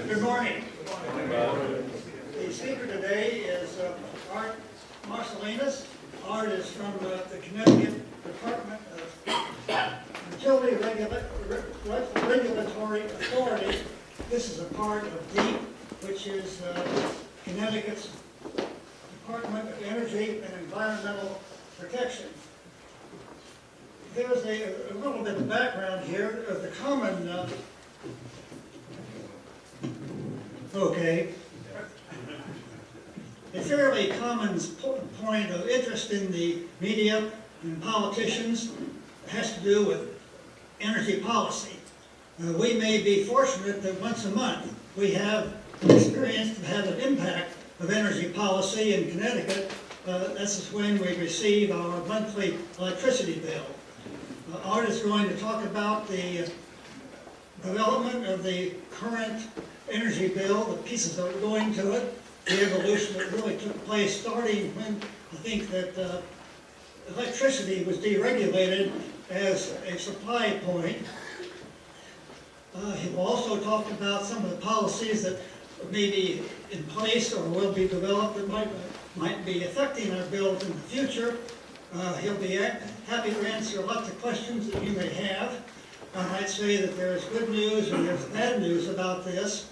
Good morning. The speaker today is Art Marcelynas. Art is from the Connecticut Department of Utility Regulatory Authority. This is a part of DEEP, which is Connecticut's Department of Energy and Environmental Protection. There's a little bit of background here of the common a fairly common point of interest in the media and politicians has to do with energy policy. We may be fortunate that once a month we have an experience to have an impact of energy policy in Connecticut. This is when we receive our monthly electricity bill. Art is going to talk about the development of the current energy bill, the pieces that are going to it, the evolution that really took place starting when I think that electricity was deregulated as a supply point. He will also talk about some of the policies that may be in place or will be developed that might be affecting our bills in the future. He'll be happy to answer lots of questions that you may have. I might say that there's good news and there's bad news about this.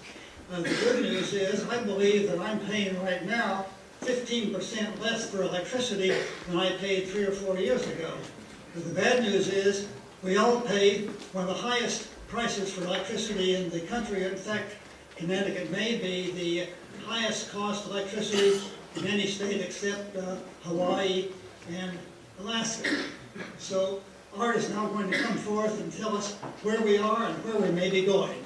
The good news is I believe that I'm paying right now 15% less for electricity than I paid 3 or 4 years ago. But the bad news is we all pay one of the highest prices for electricity in the country. In fact, Connecticut may be the highest cost electricity in any state except Hawaii and Alaska. So Art is now going to come forth and tell us where we are and where we may be going.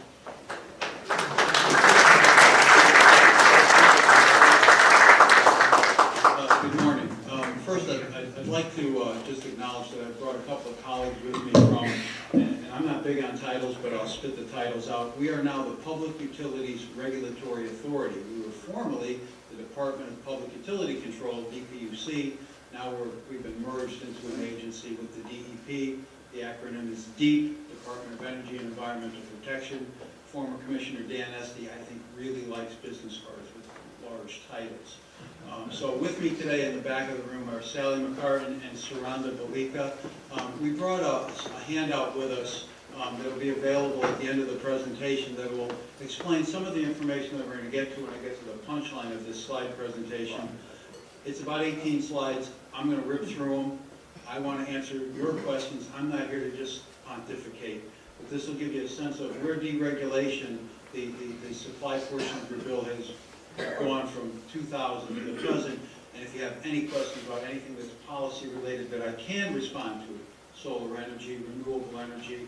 Good morning. First, I'd like to just acknowledge that I've brought a couple of colleagues with me from, and I'm not big on titles, but I'll spit the titles out. We are now the Public Utilities Regulatory Authority. We were formerly the Department of Public Utility Control, DPUC. Now we've been merged into an agency with the DEP. The acronym is DEEP, Department of Energy and Environmental Protection. Former Commissioner Dan Esty, I think, really likes business cards with large titles. So with me today in the back of the room are Sally McCartan and Saranda Balika. We brought a handout with us that will be available at the end of the presentation that will explain some of the information that we're going to get to when I get to the punchline of this slide presentation. It's about 18 slides. I'm going to rip through them. I want to answer your questions. I'm not here to just pontificate, but this will give you a sense of where deregulation, the supply portion of your bill has gone from 2000 to the present. And if you have any questions about anything that's policy related that I can respond to, solar energy, renewable energy,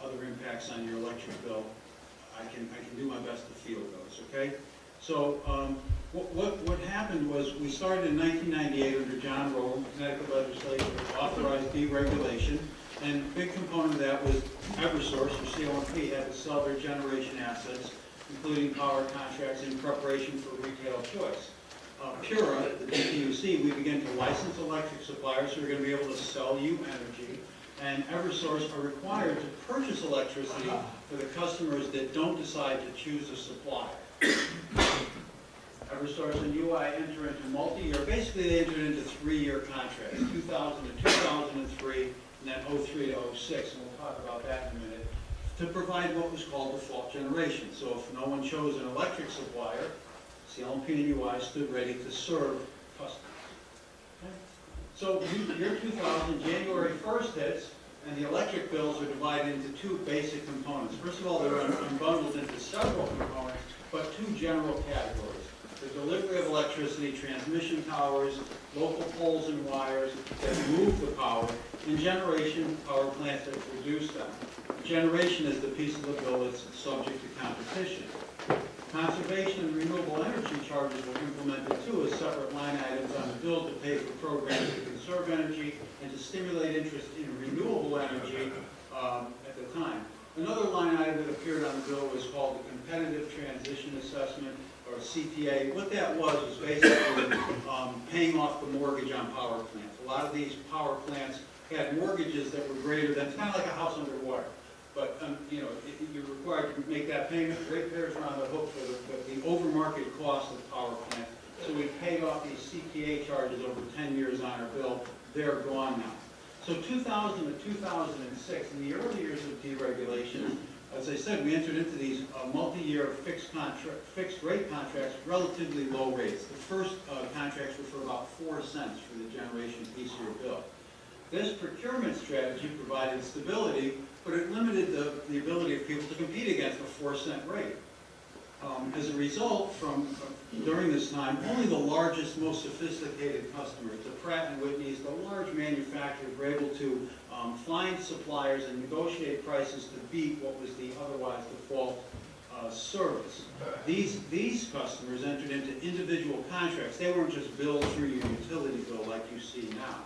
other impacts on your electric bill, I can do my best to field those, okay? So what happened was we started in 1998 under John Rowland, the Connecticut legislature authorized deregulation, and a big component of that was Eversource, or COMP, had to sell their generation assets, including power contracts in preparation for retail choice. Pura, the DPUC, we began to license electric suppliers who are going to be able to sell you energy, and Eversource are required to purchase electricity for the customers that don't decide to choose a supplier. Eversource and UI enter into multi-year, basically they entered into 3-year contracts, 2000 to 2003, and then 03 to 06, and we'll talk about that in a minute, to provide what was called default generation. So if no one chose an electric supplier, CLMP and UI stood ready to serve customers. Okay? So year 2000, January 1st hits, and the electric bills are divided into 2 basic components. First of all, they're unbundled into several components, but 2 general categories. The delivery of electricity, transmission towers, local poles and wires that move the power, and generation power plants that produce them. Generation is the piece of the bill that's subject to competition. Conservation and renewable energy charges were implemented too as separate line items on the bill to pay for programs to conserve energy and to stimulate interest in renewable energy at the time. Another line item that appeared on the bill was called the Competitive Transition Assessment, or CTA. What that was basically paying off the mortgage on power plants. A lot of these power plants had mortgages that were greater than, it's kind of like a house underwater. but, you know, you're required to make that payment. Ratepayers are on the hook for the overmarket cost of power plants. So we paid off these CPA charges over 10 years on our bill. They're gone now. So 2000 to 2006, in the early years of deregulation, as I said, we entered into these multi-year fixed rate contracts, relatively low rates. The first contracts were for about 4 cents for the generation piece of your bill. This procurement strategy provided stability, but it limited the ability of people to compete against a 4-cent rate. As a result, during this time, only the largest, most sophisticated customers, the Pratt & Whitneys, the large manufacturers, were able to find suppliers and negotiate prices to beat what was the otherwise default service. These customers entered into individual contracts. They weren't just billed through your utility bill like you see now.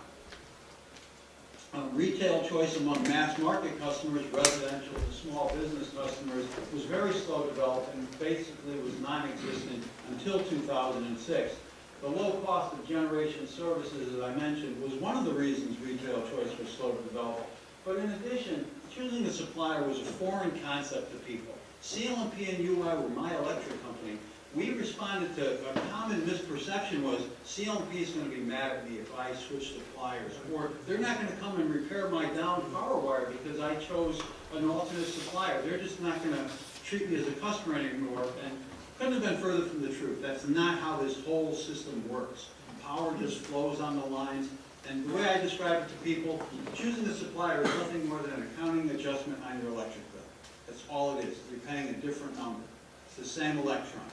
Retail choice among mass market customers, residential and small business customers, was very slow developed and basically was non-existent until 2006. The low cost of generation services, as I mentioned, was one of the reasons retail choice was slow to develop. But in addition, choosing a supplier was a foreign concept to people. CLMP and UI were my electric company. We responded to a common misperception was CLMP is going to be mad at me if I switch suppliers, or they're not going to come and repair my down power wire because I chose an alternate supplier. They're just not going to treat me as a customer anymore, and couldn't have been further from the truth. That's not how this whole system works. Power just flows on the lines, and the way I describe it to people, choosing a supplier is nothing more than an accounting adjustment on your electric bill. That's all it is. You're paying a different number. It's the same electron.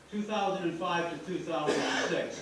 2005 to 2006,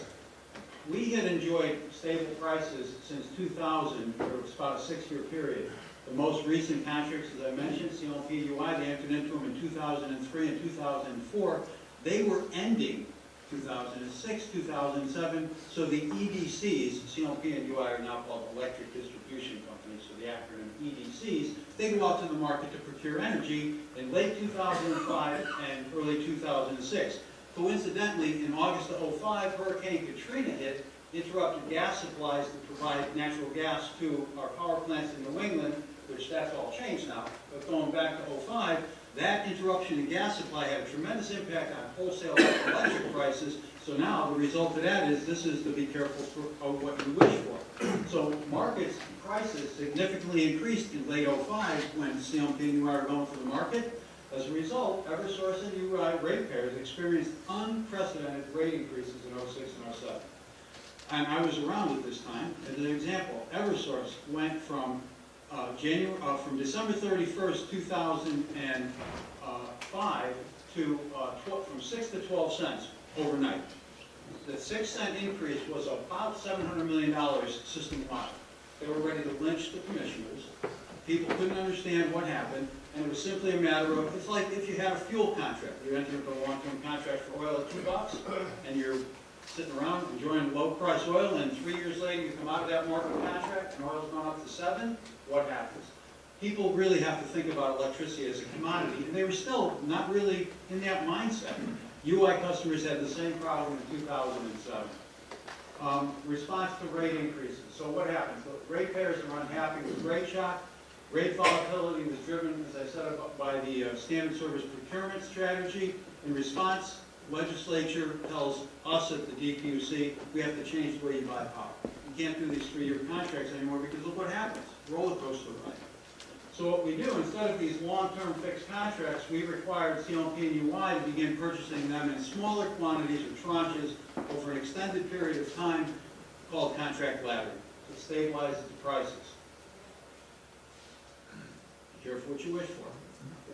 we had enjoyed stable prices since 2000, or it was about a 6-year period. The most recent contracts, as I mentioned, CLMP UI, they entered into them in 2003 and 2004. They were ending 2006, 2007, so the EDCs, CLMP and UI are now called Electric Distribution Companies, so the acronym EDCs, they go out to the market to procure energy in late 2005 and early 2006. Coincidentally, in August of 2005, Hurricane Katrina hit, interrupted gas supplies to provide natural gas to our power plants in New England, which that's all changed now. But going back to 2005, that interruption in gas supply had a tremendous impact on wholesale electric prices. So now the result of that is this is to be careful of what you wish for. So markets prices significantly increased in late 2005 when CLMP and UI were going for the market. As a result, Eversource and UI ratepayers experienced unprecedented rate increases in 2006 and 2007. And I was around at this time. As an example, Eversource went from December 31st, 2005 to from 6 to 12 cents overnight. The 6 cent increase was about $700 million system-wide. They were ready to lynch the commissioners. People couldn't understand what happened, and it was simply a matter of, it's like if you had a fuel contract. You enter into a long-term contract for oil at $2, and you're sitting around enjoying low-price oil, and 3 years later you come out of that market contract, and oil's gone up to 7, what happens? People really have to think about electricity as a commodity, and they were still not really in that mindset. UI customers had the same problem in 2007. Response to rate increases. So what happens? The ratepayers are unhappy with rate shock. Rate volatility was driven, as I said, by the standard service procurement strategy. In response, legislature tells us at the DPUC we have to change the way you buy power. You can't do these 3-year contracts anymore because look what happens. Roller coaster ride. So what we do, instead of these long-term fixed contracts, we required CLMP and UI to begin purchasing them in smaller quantities or tranches over an extended period of time called contract laddering. It stabilizes the prices. Be careful what you wish for.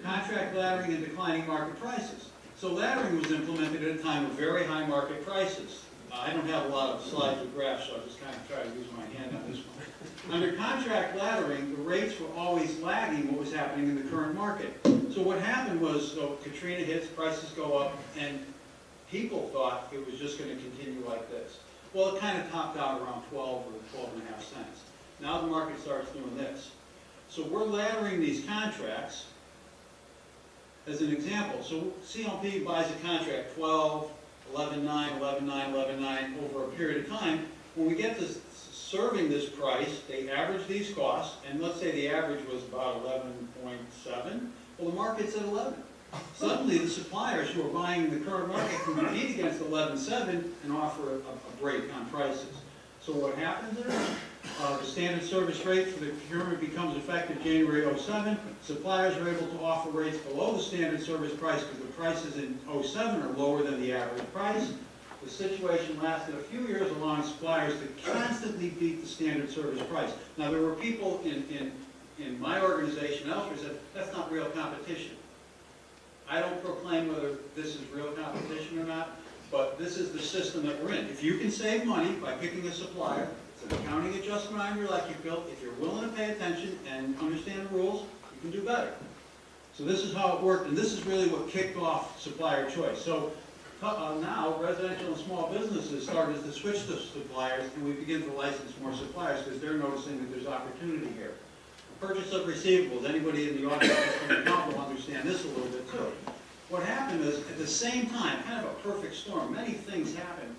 Contract laddering and declining market prices. So laddering was implemented at a time of very high market prices. I don't have a lot of slides with graphs, so I'll just kind of try to use my hand on this one. Under contract laddering, the rates were always lagging what was happening in the current market. So what happened was, so Katrina hits, prices go up, and people thought it was just going to continue like this. Well, it kind of topped out around 12 or 12.5 cents. Now the market starts doing this. So we're laddering these contracts as an example. So CLMP buys a contract 12, 11.9, 11.9, 11.9 over a period of time. When we get to serving this price, they average these costs, and let's say the average was about 11.7, well, the market's at 11. Suddenly, the suppliers who are buying in the current market can compete against 11.7 and offer a break on prices. So what happens is, the standard service rate for the procurement becomes effective January '07. Suppliers are able to offer rates below the standard service price because the prices in '07 are lower than the average price. The situation lasted a few years, allowing suppliers to constantly beat the standard service price. Now, there were people in my organization and elsewhere who said, that's not real competition. I don't proclaim whether this is real competition or not, but this is the system that we're in. If you can save money by picking a supplier, it's an accounting adjustment on your electric bill. If you're willing to pay attention and understand the rules, you can do better. So this is how it worked, and this is really what kicked off supplier choice. So now residential and small businesses started to switch to suppliers, and we begin to license more suppliers because they're noticing that there's opportunity here. Purchase of receivables, anybody in the audience from the council will understand this a little bit too. What happened is, at the same time, kind of a perfect storm, many things happened.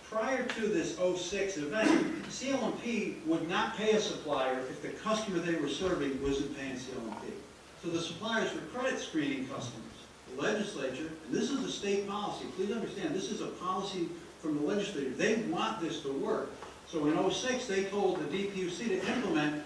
Prior to this '06 event, CL&P would not pay a supplier if the customer they were serving wasn't paying CL&P. So the suppliers were credit screening customers. The legislature, and this is a state policy, please understand, this is a policy from the legislature. They want this to work. So in '06, they told the DPUC to implement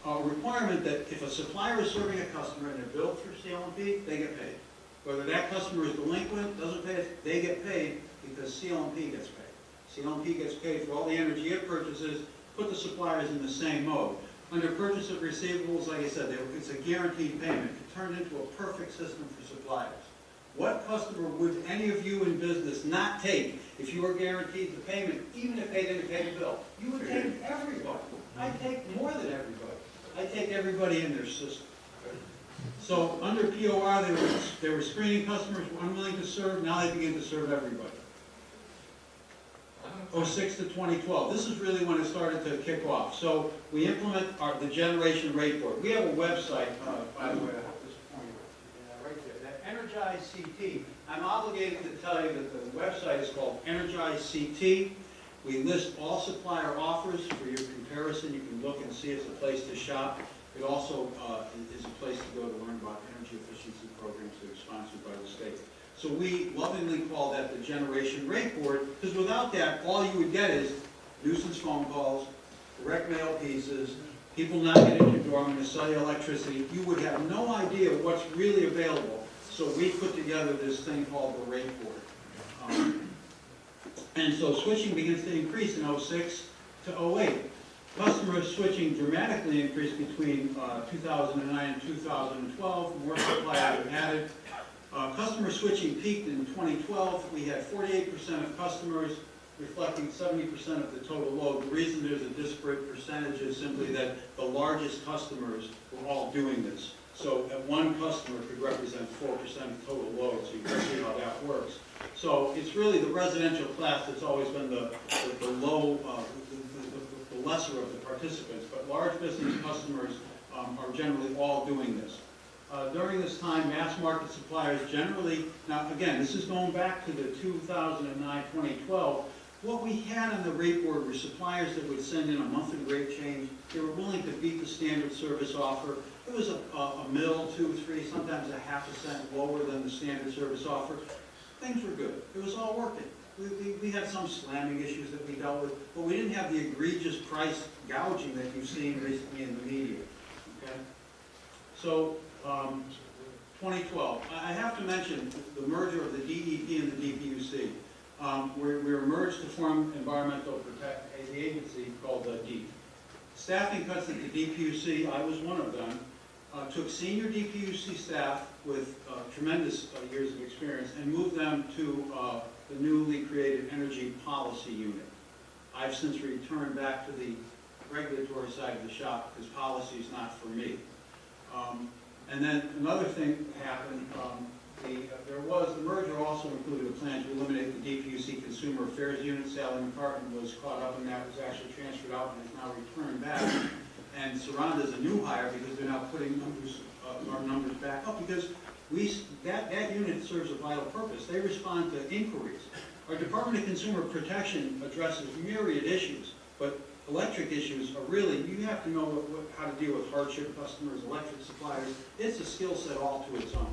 a requirement that if a supplier is serving a customer and they're billed through CL&P, they get paid. Whether that customer is delinquent, doesn't pay it, they get paid because CL&P gets paid. CL&P gets paid for all the energy it purchases, put the suppliers in the same mode. Under purchase of receivables, like I said, it's a guaranteed payment. It turned into a perfect system for suppliers. What customer would any of you in business not take if you were guaranteed the payment, even if they didn't pay the bill? You would take everybody. I'd take more than everybody. I'd take everybody in their system. So under POR, they were screening customers who were unwilling to serve. Now they begin to serve everybody. '06 to 2012. This is really when it started to kick off. So we implement the generation rate board. We have a website, by the way, at this point, right there, that Energize CT. I'm obligated to tell you that the website is called Energize CT. We list all supplier offers for your comparison. You can look and see it's a place to shop. It also is a place to go to learn about energy efficiency programs that are sponsored by the state. So we lovingly call that the generation rate board, because without that, all you would get is nuisance phone calls, direct mail pieces, people knocking at your door when to sell you electricity. You would have no idea what's really available. So we put together this thing called the rate board. And so switching begins to increase in '06 to '08. Customer switching dramatically increased between 2009 and 2012. More suppliers were added. Customer switching peaked in 2012. We had 48% of customers reflecting 70% of the total load. The reason there's a disparate percentage is simply that the largest customers were all doing this. So one customer could represent 4% of total load, so you can see how that works. So it's really the residential class that's always been the low, the lesser of the participants, but large business customers are generally all doing this. During this time, mass market suppliers generally, now again, this is going back to the 2009-2012, what we had on the rate board were suppliers that would send in a monthly rate change. They were willing to beat the standard service offer. It was a mill, 2, 3, sometimes a half a cent lower than the standard service offer. Things were good. It was all working. We had some slamming issues that we dealt with, but we didn't have the egregious price gouging that you've seen recently in the media. Okay? So, 2012. I have to mention the merger of the DEP and the DPUC. We were merged to form environmental the agency called DEP. Staffing cuts at the DPUC, I was one of them, took senior DPUC staff with tremendous years of experience and moved them to the newly created Energy Policy Unit. I've since returned back to the regulatory side of the shop because policy is not for me. And then another thing happened, the merger also included a plan to eliminate the DPUC Consumer Affairs Unit. Sally McCartan was caught up in that, was actually transferred out and is now returned back. And Saranda is a new hire because they're now putting our numbers back up because that unit serves a vital purpose. They respond to inquiries. Our Department of Consumer Protection addresses myriad issues, but electric issues are really, you have to know how to deal with hardship customers, electric suppliers. It's a skill set all to its own.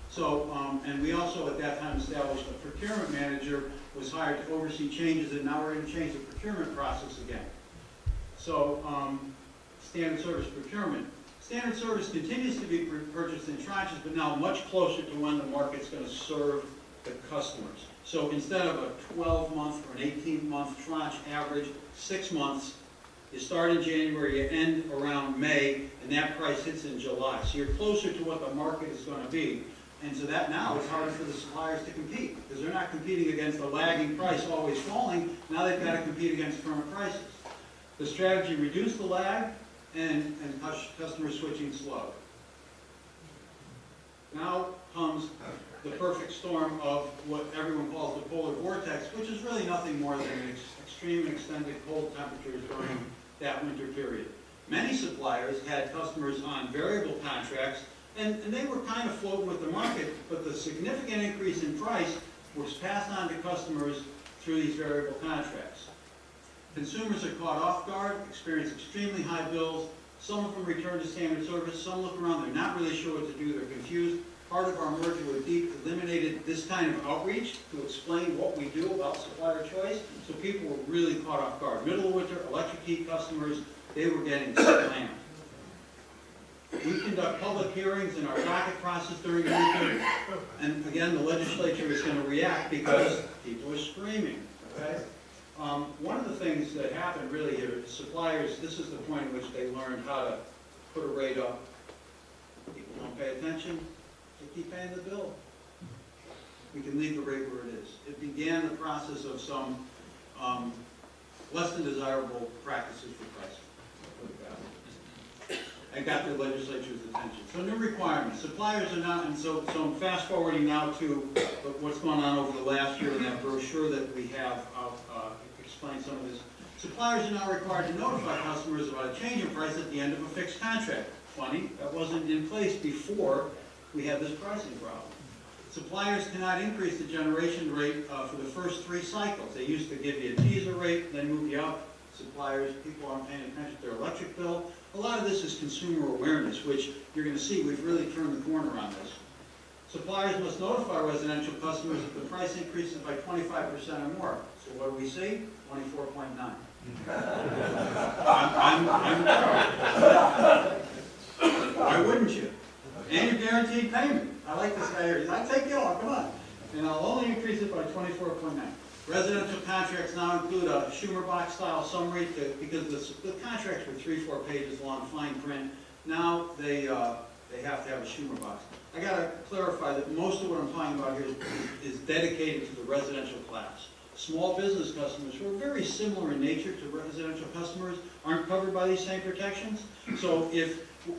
So, and we also at that time established a procurement manager was hired to oversee changes, and now we're going to change the procurement process again. So, standard service procurement. Standard service continues to be purchased in tranches, but now much closer to when the market's going to serve the customers. So instead of a 12-month or an 18-month tranche average, 6 months, you start in January, you end around May, and that price hits in July. So you're closer to what the market is going to be. And so that now is harder for the suppliers to compete, because they're not competing against the lagging price always falling. Now they've got to compete against current prices. The strategy reduced the lag, and customer switching slowed. Now comes the perfect storm of what everyone calls the polar vortex, which is really nothing more than extreme and extended cold temperatures during that winter period. Many suppliers had customers on variable contracts, and they were kind of floating with the market, but the significant increase in price was passed on to customers through these variable contracts. Consumers are caught off guard, experience extremely high bills. Some of them return to standard service. Some look around, they're not really sure what to do, they're confused. Part of our merger with DEEP eliminated this kind of outreach to explain what we do about supplier choice, so people were really caught off guard. Middle of winter, electric heat customers, they were getting slammed. We conduct public hearings in our docket process during the winter, and again, the legislature is going to react because people are screaming, okay? One of the things that happened really here, suppliers, this is the point at which they learned how to put a rate up. People don't pay attention, they keep paying the bill. We can leave the rate where it is. It began the process of some less than desirable practices for pricing. Put it that way. And got the legislature's attention. So new requirements. Suppliers are now, and so I'm fast forwarding now to what's gone on over the last year in that brochure that we have. I'll explain some of this. Suppliers are now required to notify customers about a change in price at the end of a fixed contract. Funny, that wasn't in place before we had this pricing problem. Suppliers cannot increase the generation rate for the first 3 cycles. They used to give you a teaser rate, then move you up. Suppliers, people aren't paying attention to their electric bill. A lot of this is consumer awareness, which you're going to see we've really turned the corner on this. Suppliers must notify residential customers if the price increases by 25% or more. So what do we see? 24.9. Why wouldn't you? And you're guaranteed payment. I like this guy here. I take it all, come on. And I'll only increase it by 24.9. Residential contracts now include a Schumer box style summary because the contracts were 3-4 pages long, fine print. Now they have to have a Schumer box. I got to clarify that most of what I'm talking about here is dedicated to the residential class. Small business customers, who are very similar in nature to residential customers, aren't covered by these same protections. So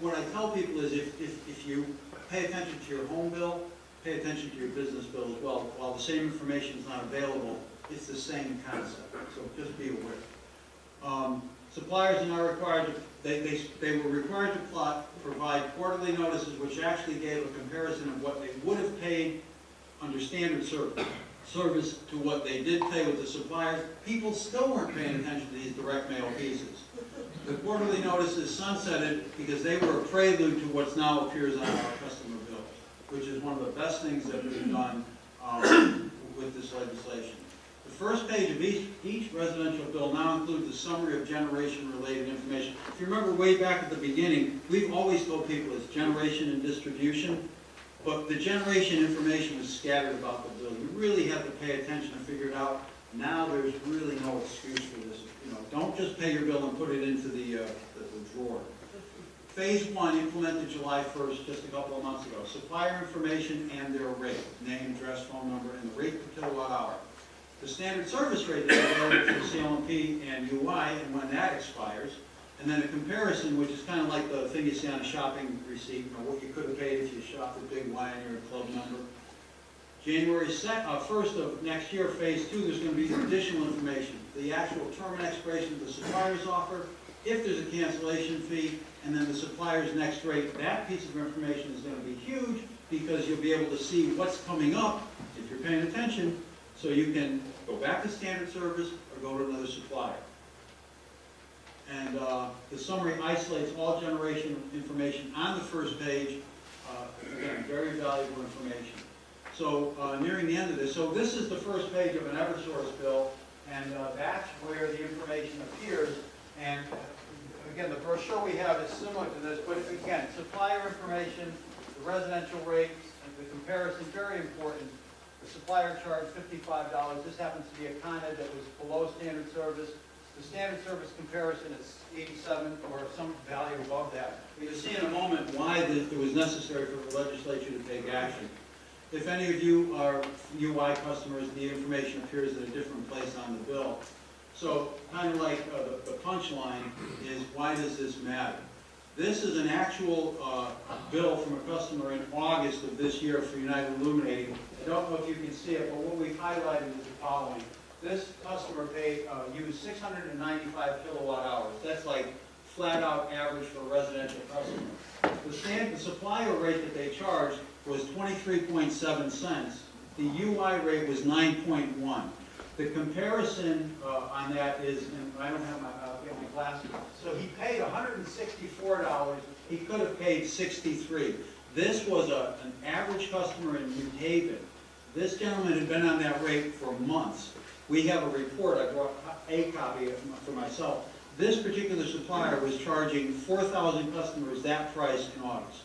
what I tell people is if you pay attention to your home bill, pay attention to your business bill as well. While the same information is not available, it's the same concept. So just be aware. Suppliers are now required to, they were required to provide quarterly notices which actually gave a comparison of what they would have paid under standard service to what they did pay with the suppliers. People still weren't paying attention to these direct mail pieces. The quarterly notices sunsetted because they were a prelude to what's now appears on our customer bills, which is one of the best things that we've done with this legislation. The first page of each residential bill now includes a summary of generation-related information. If you remember way back at the beginning, we've always told people it's generation and distribution, but the generation information was scattered about the bill. You really have to pay attention and figure it out. Now there's really no excuse for this. Don't just pay your bill and put it into the drawer. Phase 1 implemented July 1st, just a couple of months ago. Supplier information and their rate, name, address, phone number, and the rate per kilowatt hour. The standard service rate is available for CLMP and UI, and when that expires, and then a comparison, which is kind of like the thing you see on a shopping receipt, what you could have paid if you shopped at Big Y and you're a club member. January 1st of next year, phase 2, there's going to be additional information. The actual term and expiration of the supplier's offer, if there's a cancellation fee, and then the supplier's next rate. That piece of information is going to be huge because you'll be able to see what's coming up if you're paying attention, so you can go back to standard service or go to another supplier. And the summary isolates all generation information on the first page. Again, very valuable information. So nearing the end of this, so this is the first page of an Eversource bill, and that's where the information appears. And again, the brochure we have is similar to this, but again, supplier information, the residential rates, and the comparison, very important. The supplier charged $55. This happens to be a Con Ed that was below standard service. The standard service comparison is 87 or some value above that. You'll see in a moment why it was necessary for the legislature to take action. If any of you are UI customers, the information appears in a different place on the bill. So kind of like the punchline is, why does this matter? This is an actual bill from a customer in August of this year for United Illuminating. I don't know if you can see it, but what we've highlighted is the following. This customer used 695 kilowatt hours. That's like flat out average for a residential customer. The supplier rate that they charged was 23.7 cents. The UI rate was 9.1. The comparison on that is, and I don't have my glasses, so he paid $164. He could have paid $63. This was an average customer in New Haven. This gentleman had been on that rate for months. We have a report, I brought a copy for myself. This particular supplier was charging 4,000 customers that price in August.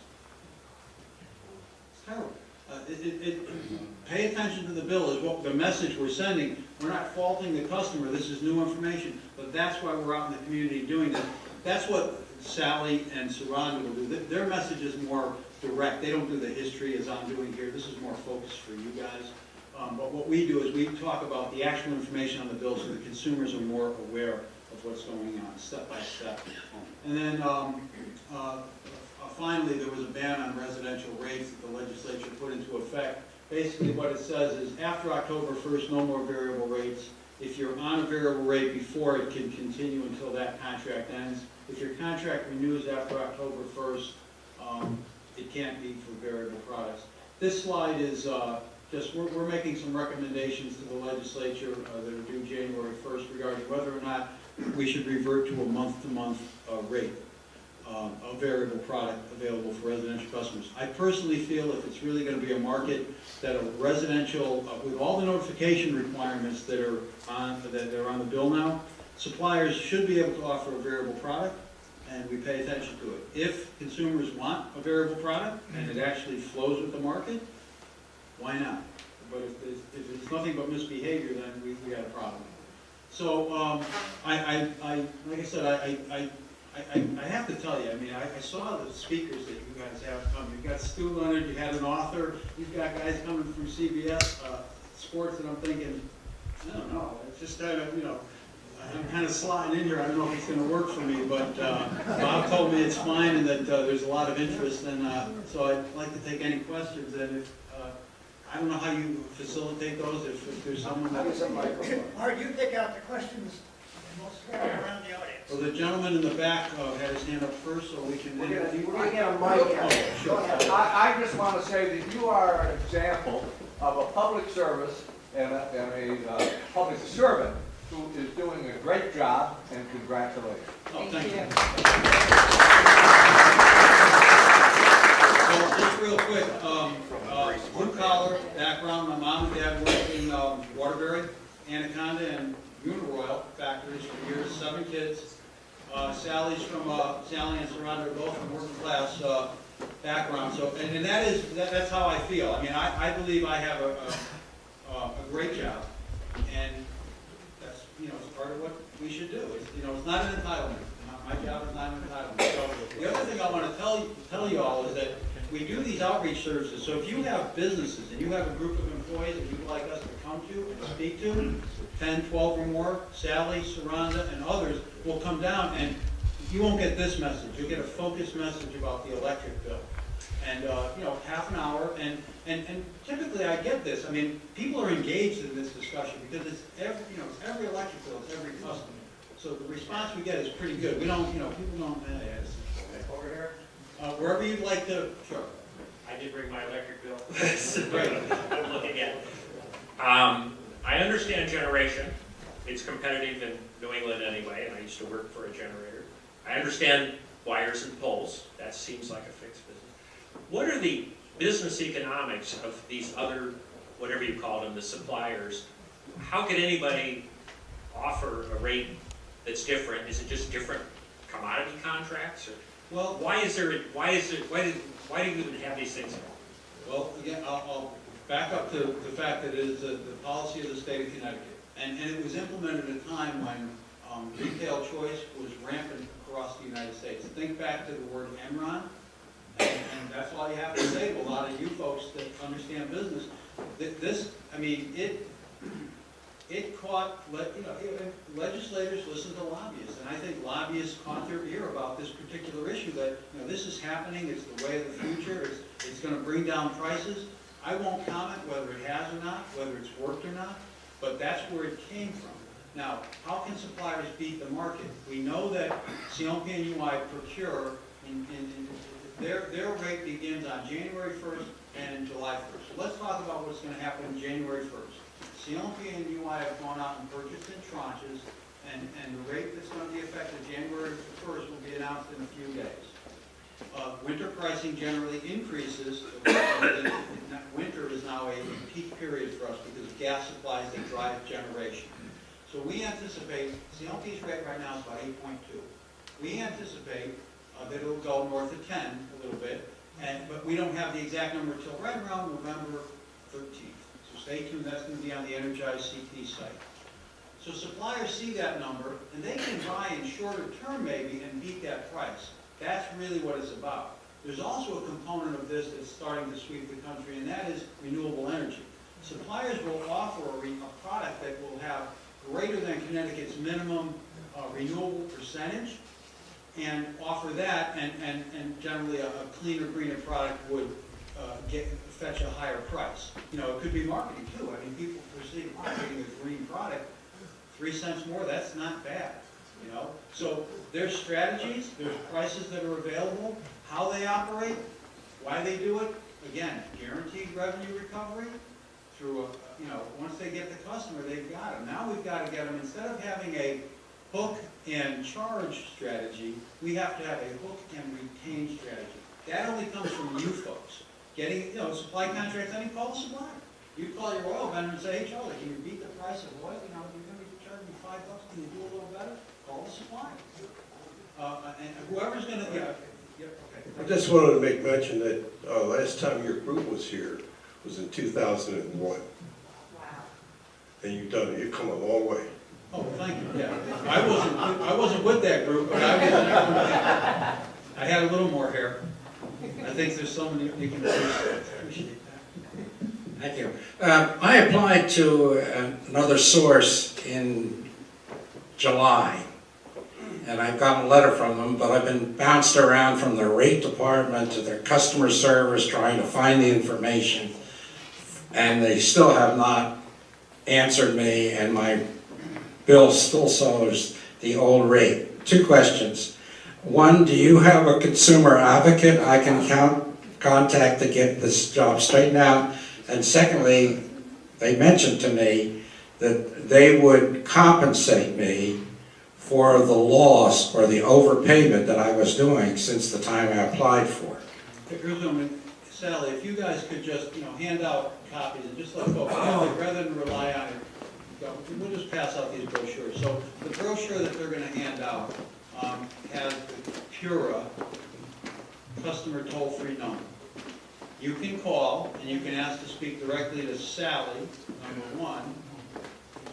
It's terrible. Pay attention to the bill, is what the message we're sending. We're not faulting the customer, this is new information, but that's why we're out in the community doing this. That's what Sally and Saranda will do. Their message is more direct. They don't do the history as I'm doing here. This is more focused for you guys. But what we do is we talk about the actual information on the bill so the consumers are more aware of what's going on, step by step. And then finally, there was a ban on residential rates that the legislature put into effect. Basically what it says is after October 1st, no more variable rates. If you're on a variable rate before, it can continue until that contract ends. If your contract renews after October 1st, it can't be for variable products. This slide is just, we're making some recommendations to the legislature that are due January 1st regarding whether or not we should revert to a month-to-month rate. A variable product available for residential customers. I personally feel if it's really going to be a market that a residential, with all the notification requirements that are on the bill now, suppliers should be able to offer a variable product, and we pay attention to it. If consumers want a variable product and it actually flows with the market, why not? But if it's nothing but misbehavior, then we got a problem. So like I said, I have to tell you, I mean, I saw the speakers that you guys have come. You've got Stu Leonard, you had an author, you've got guys coming from CBS Sports, and I'm thinking, I don't know, it's just kind of, you know, I'm kind of slotting in here. I don't know if it's going to work for me, but Bob told me it's fine and that there's a lot of interest, and so I'd like to take any questions. And if I don't know how you facilitate those, if there's someone that... Art, you pick out the questions most around the audience. Well, the gentleman in the back had his hand up first, so we can... We're going to get a mic. Sure. I just want to say that you are an example of a public service and a public servant who is doing a great job, and congratulations. Oh, thank you. So, just real quick, blue collar background. My mom and dad worked in Waterbury, Anaconda, and Uniroyal factories for years. 7 kids. Sally's from Sally and Saranda are both from working class background. So, and that's how I feel. I mean, I believe I have a great job, and that's, you know, it's part of what we should do. It's, you know, it's not an entitlement. My job is not an entitlement. So the other thing I want to tell you all is that we do these outreach services. So if you have businesses and you have a group of employees that you'd like us to come to and speak to, 10, 12 or more, Sally, Saranda, and others will come down, and you won't get this message. You'll get a focused message about the electric bill. And, you know, half an hour, and typically I get this. I mean, people are engaged in this discussion because it's every electric bill, it's every customer. So the response we get is pretty good. We don't, you know, people don't, Over here? wherever you'd like to, sure. I did bring my electric bill. Great. Good look again. I understand generation. It's competitive in New England anyway, and I used to work for a generator. I understand wires and poles, that seems like a fixed business. What are the business economics of these other, whatever you call them, the suppliers? How can anybody offer a rate that's different? Is it just different commodity contracts? Or Well, why do you even have these things? Well, again, I'll back up to the fact that it is the policy of the state of Connecticut. And it was implemented at a time when retail choice was rampant across the United States. Think back to the word Enron, and that's all you have to say to a lot of you folks that understand business. This, I mean, it caught, legislators listen to lobbyists, and I think lobbyists caught their ear about this particular issue that, this is happening, it's the way of the future, it's gonna bring down prices. I won't comment whether it has or not, whether it's worked or not, but that's where it came from. Now, how can suppliers beat the market? We know that CLP and UI procure, their rate begins on January 1st and July 1st. So let's talk about what's gonna happen January 1st. CLP and UI have gone out and purchased in tranches, and the rate that's going to be effective January 1st will be announced in a few days. Winter pricing generally increases. Winter is now a peak period for us because of gas supplies that drive generation. So we anticipate, CLP's rate right now is about 8.2. We anticipate that it will go north of 10 a little bit, but we don't have the exact number until right around November 13th. Stay tuned, that's going to be on the Energize CT site. So suppliers see that number, and they can buy in shorter term maybe and beat that price. That's really what it's about. There's also a component of this that's starting to sweep the country, and that is renewable energy. Suppliers will offer a product that will have greater than Connecticut's minimum renewable percentage, and offer that, and generally a cleaner, greener product would fetch a higher price. It could be marketing too. I mean, people perceive getting a green product, 3 cents more, that's not bad, So there's strategies, there's prices that are available, how they operate, why they do it. Again, guaranteed revenue recovery through, once they get the customer, they've got them. Now we've got to get them, instead of having a hook and charge strategy, we have to have a hook and retain strategy. That only comes from you folks. Getting, supply contracts, I mean, call the supplier. You call your oil vendor and say, hey, Charlie, can you beat the price of oil? You're going to be charging me $5, can you do a little better? Call the supplier. And whoever's going to, okay. I just wanted to make mention that last time your group was here was in 2001. Wow. And you've come a long way. Oh, thank you, yeah. I wasn't with that group, but I had a little more hair. I think there's someone you can appreciate that. Thank you. I applied to another source in July, and I've got a letter from them, but I've been bounced around from their rate department to their customer service trying to find the information, and they still have not answered me, and my bill still shows the old rate. 2 questions. One, do you have a consumer advocate I can contact to get this job straightened out? And secondly, they mentioned to me that they would compensate me for the loss or the overpayment that I was doing since the time I applied for it. Here's what I'm going to, Sally, if you guys could just, hand out copies and just let folks know, rather than rely on it, we'll just pass out these brochures. So the brochure that they're going to hand out has the Pura customer toll-free number. You can call and you can ask to speak directly to Sally, number 1.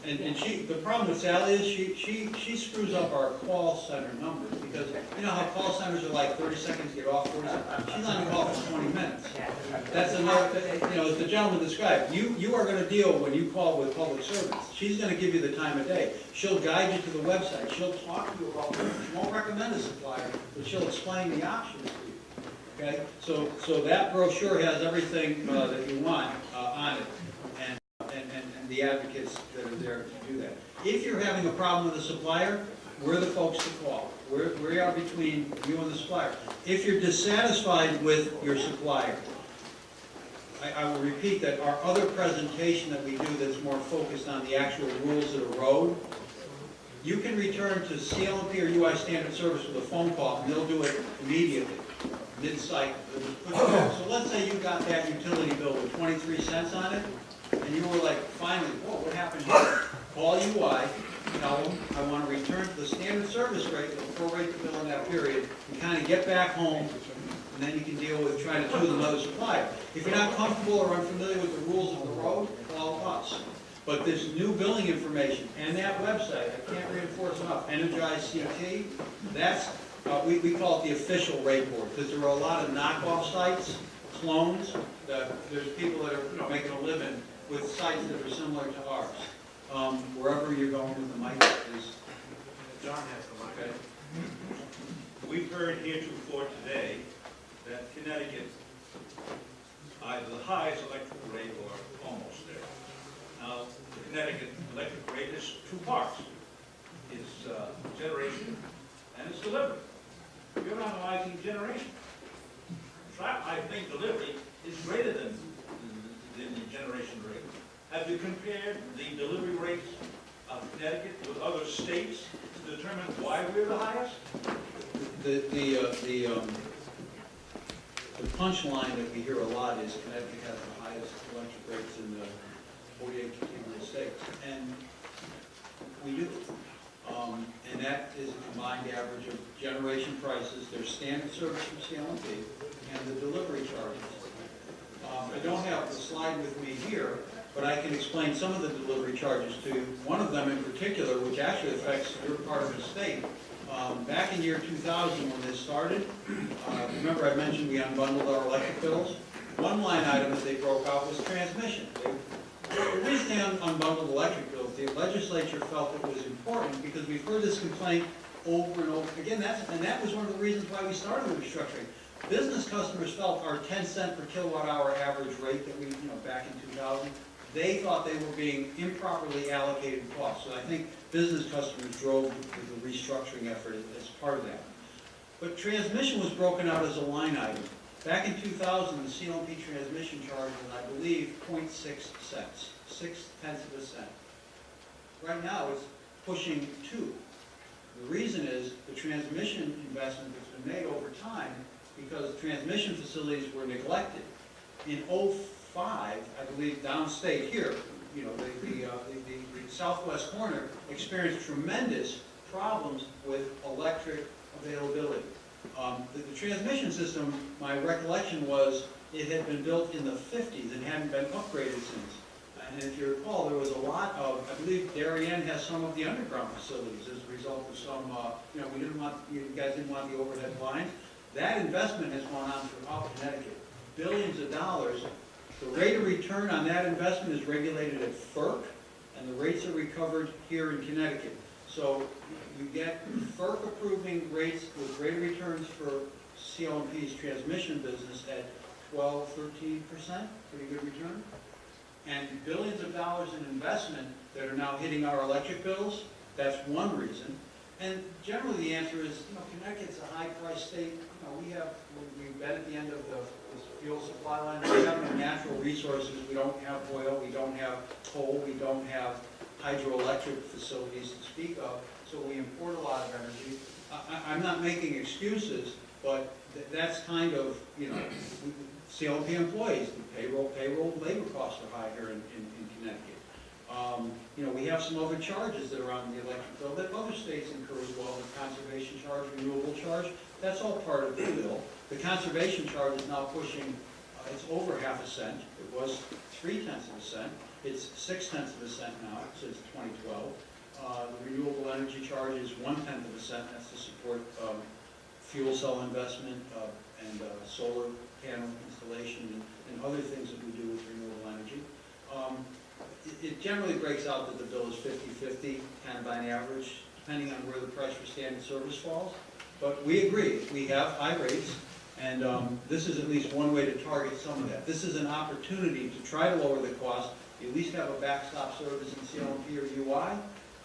And the problem with Sally is she screws up our call center numbers, because you know how call centers are like 30 seconds to get off, 40 seconds. She's on the call for 20 minutes. That's another, as the gentleman described, you are going to deal when you call with public servants. She's going to give you the time of day. She'll guide you to the website. She'll talk to you about it. She won't recommend a supplier, but she'll explain the options to you. Okay? So that brochure has everything that you want on it. And the advocates that are there to do that. If you're having a problem with a supplier, we're the folks to call. We are between you and the supplier. If you're dissatisfied with your supplier, I will repeat that our other presentation that we do that's more focused on the actual rules of the road, You can return to CLMP or UI standard service with a phone call, and they'll do it immediately, mid-cycle. So let's say you got that utility bill with 23 cents on it, and you were like, finally, whoa, what happened here? Call UI, tell them, I want to return to the standard service rate, they'll prorate the bill in that period, and kind of get back home, and then you can deal with trying to choose another supplier. If you're not comfortable or unfamiliar with the rules of the road, call us. But this new billing information and that website, I can't reinforce enough, Energize CT, that's, we call it the official rate board, because there are a lot of knockoff sites, clones, there's people that are making a living with sites that are similar to ours. Wherever you're going with the mic is. John has the mic. Okay. We've heard heretofore today that Connecticut, either the highest electric rate or almost there. Now, the Connecticut electric rate is two parts. It's generation and it's delivery. You're analyzing generation. I think delivery is greater than the generation rate. Have you compared the delivery rates of Connecticut with other states to determine why we're the highest? The punchline that we hear a lot is Connecticut has the highest electric rates in the 48 contiguous states, and we do. And that is a combined average of generation prices, their standard service from CLMP, and the delivery charges. I don't have the slide with me here, but I can explain some of the delivery charges to you. One of them in particular, which actually affects your part of the state. Back in year 2000 when this started, remember I mentioned we unbundled our electric bills? One line item that they broke out was transmission. The reason they unbundled electric bills, the legislature felt it was important because we've heard this complaint over and over. Again, that was one of the reasons why we started the restructuring. Business customers felt our 10-cent per kilowatt hour average rate that we, back in 2000, they thought they were being improperly allocated costs. So I think business customers drove the restructuring effort as part of that. But transmission was broken out as a line item. Back in 2000, the CLMP transmission charge was, I believe, 0.6 cents, 0.6 of a cent. Right now, it's pushing 2. The reason is the transmission investment that's been made over time because transmission facilities were neglected. In 2005, I believe, downstate here, the southwest corner experienced tremendous problems with electric availability. The transmission system, my recollection was, it had been built in the 50s and hadn't been upgraded since. And if you recall, there was a lot of, I believe Darien has some of the underground facilities as a result of some, you guys didn't want the overhead lines. That investment has gone on throughout Connecticut, billions of dollars. The rate of return on that investment is regulated at FERC, and the rates are recovered here in Connecticut. So you get FERC approving rates with rate of returns for CLMP's transmission business at 12, 13%, pretty good return. And billions of dollars in investment that are now hitting our electric bills, that's one reason. And generally the answer is, Connecticut's a high-priced state. We've been at the end of the fuel supply line. We have no natural resources. We don't have oil. We don't have coal. We don't have hydroelectric facilities to speak of. So we import a lot of energy. I'm not making excuses, but that's kind of, CLP employees, the payroll, labor costs are high here in Connecticut. We have some other charges that are on the electric bill that other states incur as well, the conservation charge, renewable charge. That's all part of the bill. The conservation charge is now pushing, it's over half a cent. It was 0.3 of a cent. It's 0.6 of a cent now since 2012. The renewable energy charge is 0.1 of a cent. That's to support fuel cell investment and solar panel installation and other things that we do with renewable energy. It generally breaks out that the bill is 50-50, kind of by an average, depending on where the price for standard service falls. But we agree, we have high rates, and this is at least one way to target some of that. This is an opportunity to try to lower the cost, at least have a backstop service in CLMP or UI,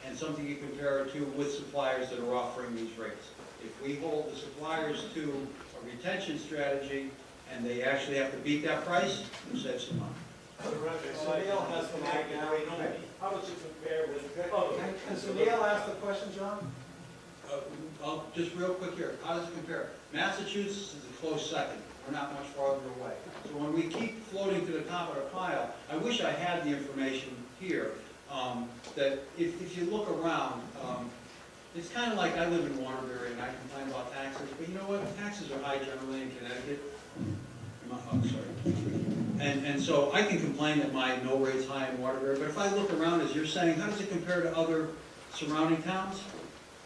and something you compare it to with suppliers that are offering these rates. If we hold the suppliers to a retention strategy, and they actually have to beat that price, we'll save some money. So Neil has the mic now. How does it compare with others? And so Neil asked the question, John? Just real quick here, how does it compare? Massachusetts is a close second, we're not much farther away. So when we keep floating to the top of the pile, I wish I had the information here, that if you look around, it's kind of like I live in Waterbury and I complain about taxes, but you know what, taxes are high generally in Connecticut. I'm sorry. And so I can complain that my mill rate's high in Waterbury, but if I look around, as you're saying, how does it compare to other surrounding towns?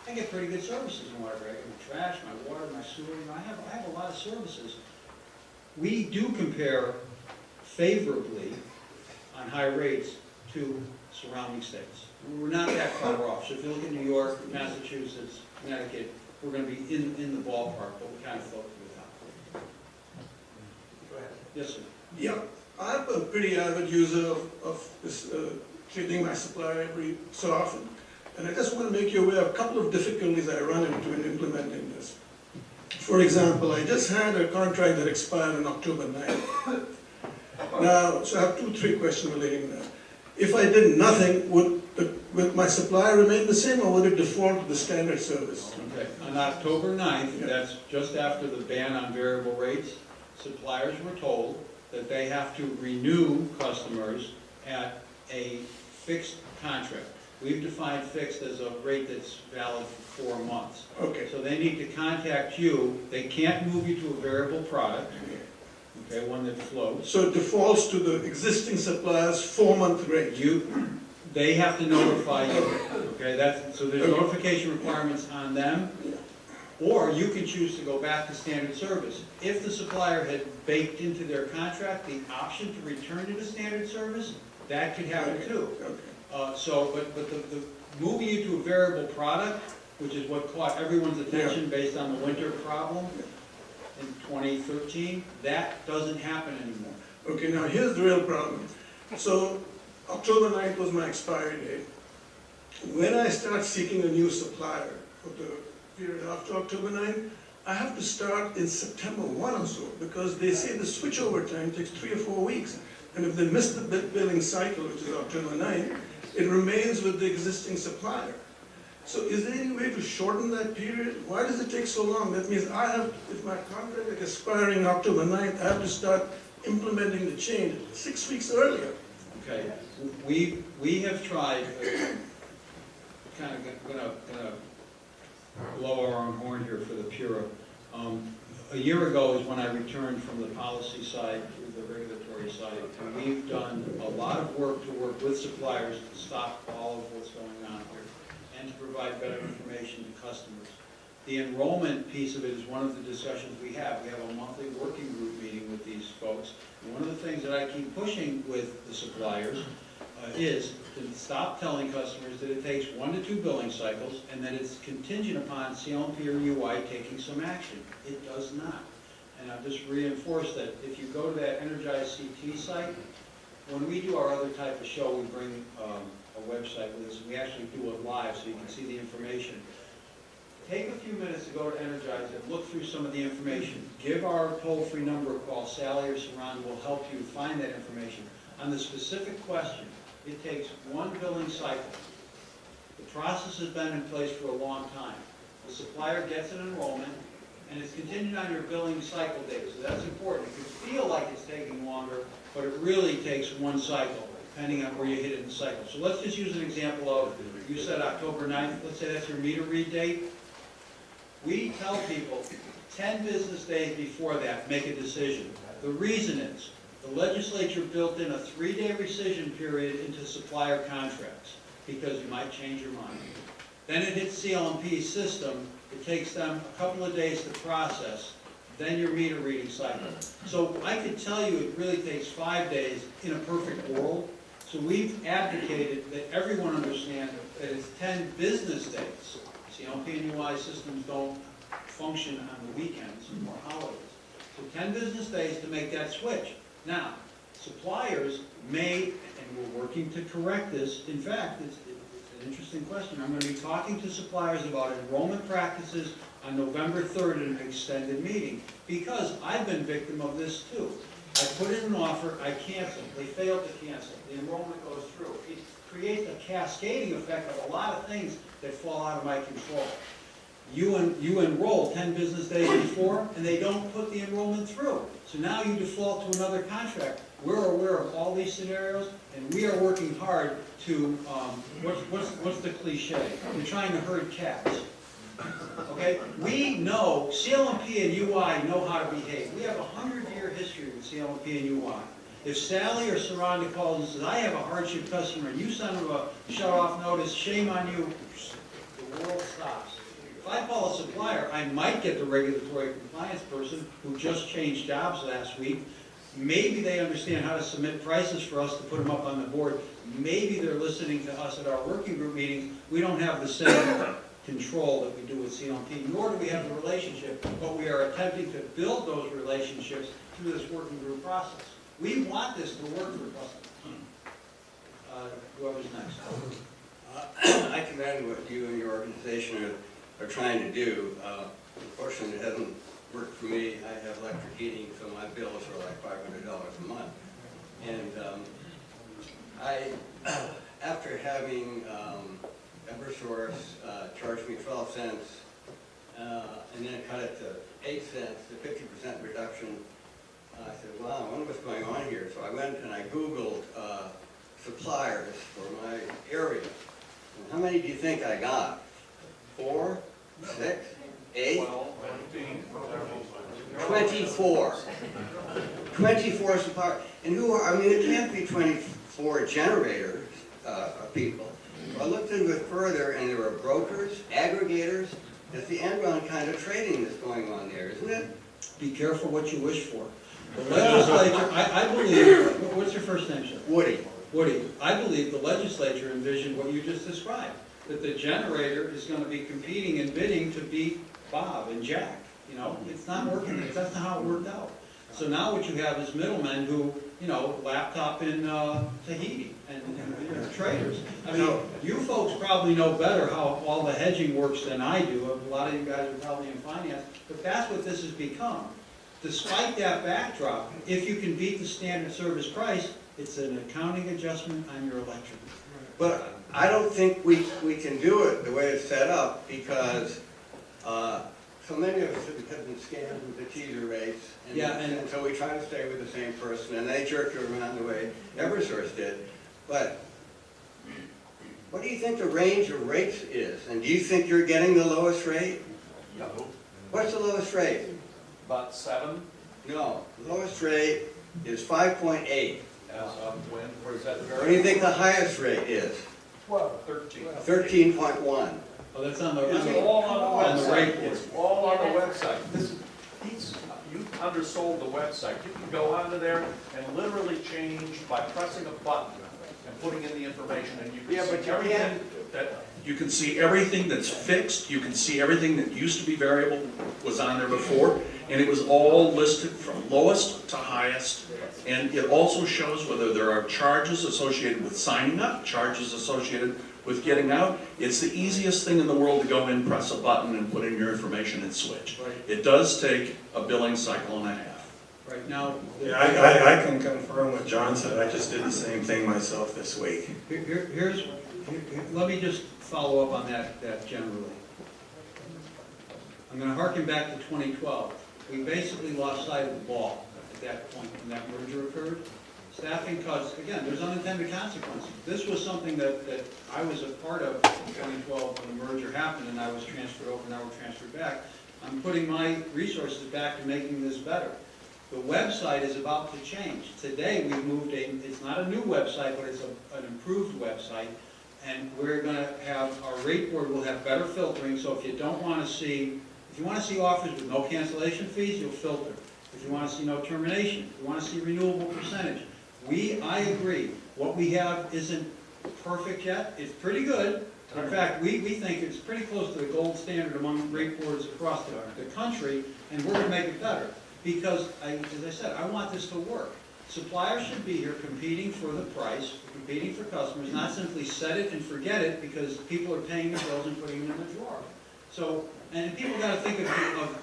I get pretty good services in Waterbury. I get my trash, my water, my sewer, you know, I have a lot of services. We do compare favorably on high rates to surrounding states. We're not that far off. So if you look at New York, Massachusetts, Connecticut, we're going to be in the ballpark, but we kind of float to the top. Go ahead. Yes, sir. Yeah, I'm a pretty avid user of this, treating my supplier every so often. And I just want to make you aware of a couple of difficulties I run into in implementing this. For example, I just had a contract that expired on October 9th. Now, so I have 3 questions relating to that. If I did nothing, would my supplier remain the same, or would it default to the standard service? Okay, on October 9th, that's just after the ban on variable rates, suppliers were told that they have to renew customers at a fixed contract. We've defined fixed as a rate that's valid for 4 months. Okay. So they need to contact you. They can't move you to a variable product, okay, one that floats. So it defaults to the existing supplier's 4-month rate? They have to notify you, okay? So there's notification requirements on them, or you can choose to go back to standard service. If the supplier had baked into their contract the option to return to the standard service, that could happen too. Okay. But the moving you to a variable product, which is what caught everyone's attention based on the winter problem in 2013, that doesn't happen anymore. Okay, now here's the real problem. So October 9th was my expiry date. When I start seeking a new supplier for the period after October 9th, I have to start in September 1 or so, because they say the switchover time takes 3 or 4 weeks. And if they miss the billing cycle, which is October 9th, it remains with the existing supplier. So is there any way to shorten that period? Why does it take so long? That means I have, if my contract is expiring October 9th, I have to start implementing the change 6 weeks earlier. Okay, we have tried, kind of gonna blow our own horn here for the Pura. A year ago is when I returned from the policy side to the regulatory side, and we've done a lot of work to work with suppliers to stop all of what's going on here and to provide better information to customers. The enrollment piece of it is one of the discussions we have. We have a monthly working group meeting with these folks. And one of the things that I keep pushing with the suppliers is to stop telling customers that it takes 1 to 2 billing cycles and that it's contingent upon CLMP or UI taking some action. It does not. And I'll just reinforce that if you go to that Energize CT site, when we do our other type of show, we bring a website with us, and we actually do it live so you can see the information. Take a few minutes to go to Energize and look through some of the information. Give our toll-free number a call. Sally or Saran will help you find that information. On the specific question, it takes 1 billing cycle. The process has been in place for a long time. The supplier gets an enrollment, and it's contingent on your billing cycle date, so that's important. It could feel like it's taking longer, but it really takes 1 cycle, depending on where you hit it in the cycle. So let's just use an example of, you said October 9th, let's say that's your meter read date. We tell people 10 business days before that, make a decision. The reason is, the legislature built in a 3-day rescission period into supplier contracts, because you might change your mind. Then it hits CLMP's system, it takes them a couple of days to process, then your meter reading cycle. So I could tell you it really takes 5 days in a perfect world. So we've advocated that everyone understand that it's 10 business days. CLMP and UI systems don't function on the weekends or holidays. So 10 business days to make that switch. Now, suppliers may, and we're working to correct this, in fact, it's an interesting question. I'm going to be talking to suppliers about enrollment practices on November 3rd in an extended meeting, because I've been victim of this too. I put in an offer, I canceled, they failed to cancel, the enrollment goes through. It creates a cascading effect of a lot of things that fall out of my control. You enroll 10 business days before, and they don't put the enrollment through. So now you default to another contract. We're aware of all these scenarios, and we are working hard to, what's the cliche? We're trying to herd cats. Okay? We know, CLMP and UI know how to behave. We have a 100-year history with CLMP and UI. If Sally or Saranda calls and says, I have a hardship customer, and you send them a shut-off notice, shame on you, the world stops. If I call a supplier, I might get the regulatory compliance person who just changed jobs last week. Maybe they understand how to submit prices for us to put them up on the board. Maybe they're listening to us at our working group meetings. We don't have the same control that we do with CLMP, nor do we have the relationship, but we are attempting to build those relationships through this working group process. We want this to work for customers. Whoever's next. I commend what you and your organization are trying to do. Unfortunately, it hasn't worked for me. I have electric heating, so my bills are like $500 a month. And after having Eversource charge me 12 cents and then cut it to 8 cents, the 50% reduction, I said, wow, I wonder what's going on here. So I went and I Googled suppliers for my area. And how many do you think I got? 4, 6, 8? 24. 24 suppliers. And who are, I mean, it can't be 24 generators of people. So I looked into it further, and there are brokers, aggregators. It's the end-run kind of trading that's going on there, isn't it? Be careful what you wish for. The legislature, I believe, what's your first name, sir? Woody. Woody, I believe the legislature envisioned what you just described, that the generator is going to be competing and bidding to beat Bob and Jack. You know, it's not working, that's not how it worked out. So now what you have is middlemen who, you know, laptop in Tahiti and traders. I mean, you folks probably know better how all the hedging works than I do. A lot of you guys are probably in finance, but that's what this has become. Despite that backdrop, if you can beat the standard service price, it's an accounting adjustment on your electric. But I don't think we can do it the way it's set up because so many of us have been scammed with the teaser rates. And so we try to stay with the same person, and they jerk you around the way Eversource did. But what do you think the range of rates is? And do you think you're getting the lowest rate? No. What's the lowest rate? About 7, No, the lowest rate is 5.8. as of when, or is that the What very? do you think the highest rate is? 13. 13.1. Oh, that's on the, It's all on on the the rate website. board. It's all on the website. You undersold the website. You can go onto there and literally change by pressing a button and putting in the information, and you Yeah, can but see you everything can't- that, you can see everything that's fixed, you can see everything that used to be variable was on there before, and it was all listed from lowest to highest. And it also shows whether there are charges associated with signing up, charges associated with getting out. It's the easiest thing in the world to go in, press a button, and put in your information and switch. Right. It does take a billing cycle and a half. Right now, Yeah, I can confirm what John said. I just did the same thing myself this week. let me just follow up on that generally. I'm going to harken back to 2012. We basically lost sight of the ball at that point when that merger occurred. Staffing cuts, again, there's unintended consequences. This was something that I was a part of in 2012 when the merger happened and I was transferred over, now we're transferred back. I'm putting my resources back to making this better. The website is about to change. Today we've moved it's not a new website, but it's an improved website. And we're going to have, our rate board will have better filtering, so if you don't want to see, if you want to see offers with no cancellation fees, you'll filter. If you want to see no termination, if you want to see renewable percentage. I agree, what we have isn't perfect yet, it's pretty good. In fact, we think it's pretty close to the gold standard among rate boards across the country, and we're going to make it better. Because, as I said, I want this to work. Suppliers should be here competing for the price, competing for customers, not simply set it and forget it because people are paying the bills and putting them in the drawer. So, and people gotta think of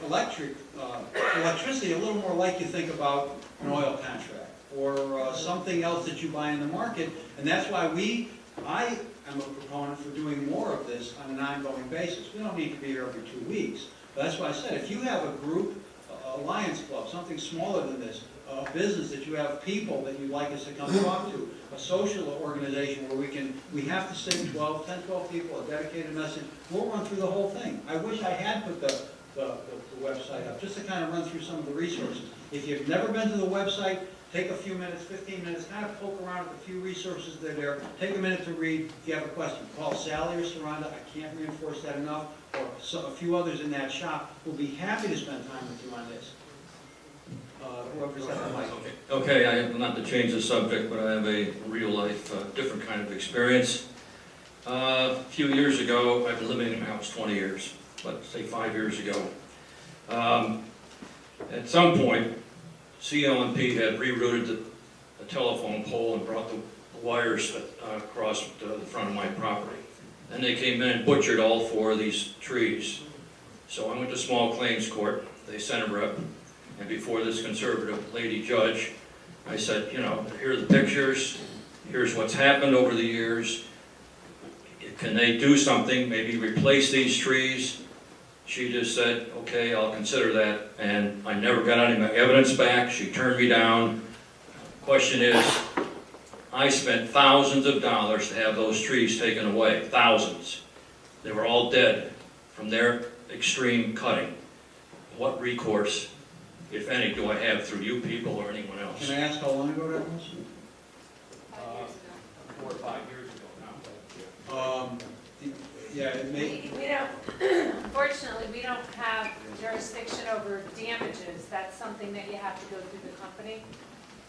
electricity a little more like you think about an oil contract or something else that you buy in the market. And that's why I am a proponent for doing more of this on an ongoing basis. We don't need to be here every 2 weeks. But that's why I said, if you have a group, a Lions Club, something smaller than this, a business that you have people that you'd like us to come talk to, a social organization where we have to say 10, 12 people, a dedicated message, we'll run through the whole thing. I wish I had put the website up, just to kind of run through some of the resources. If you've never been to the website, take a few minutes, 15 minutes, kind of poke around at the few resources that are there, take a minute to read. If you have a question, call Sally or Saranda, I can't reinforce that enough, or a few others in that shop will be happy to spend time with you on this. Whoever's got the mic. Okay, I have not to change the subject, but I have a real-life, different kind of experience. A few years ago, I've been living in a house 20 years, but say 5 years ago. At some point, CLMP had rerouted the telephone pole and brought the wires across the front of my property. Then they came in and butchered all 4 of these trees. So I went to small claims court, they sent a rep, and before this conservative lady judge, I said, you know, here are the pictures, here's what's happened over the years. Can they do something, maybe replace these trees? She just said, okay, I'll consider that, and I never got any evidence back. She turned me down. Question is, I spent thousands of dollars to have those trees taken away, thousands. They were all dead from their extreme cutting. What recourse, if any, do I have through you people or anyone else? Can I ask how long ago that was? 4 or 5 years ago now. Yeah, it may, We don't, unfortunately, we don't have jurisdiction over damages. That's something that you have to go through the company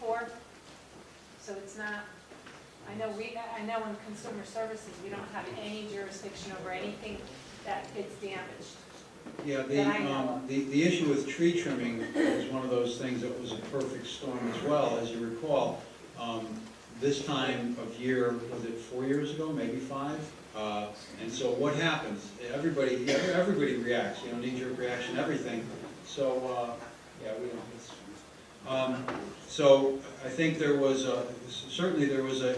for. So it's not, I know in consumer services, we don't have any jurisdiction over anything that gets damaged. yeah, That I know of. the issue with tree trimming was one of those things that was a perfect storm as well, as you recall. This time of year, was it 4 years ago, maybe 5? And so what happens? Everybody reacts, you know, knee-jerk reaction, everything. So, yeah, we don't. So I think there was certainly there was a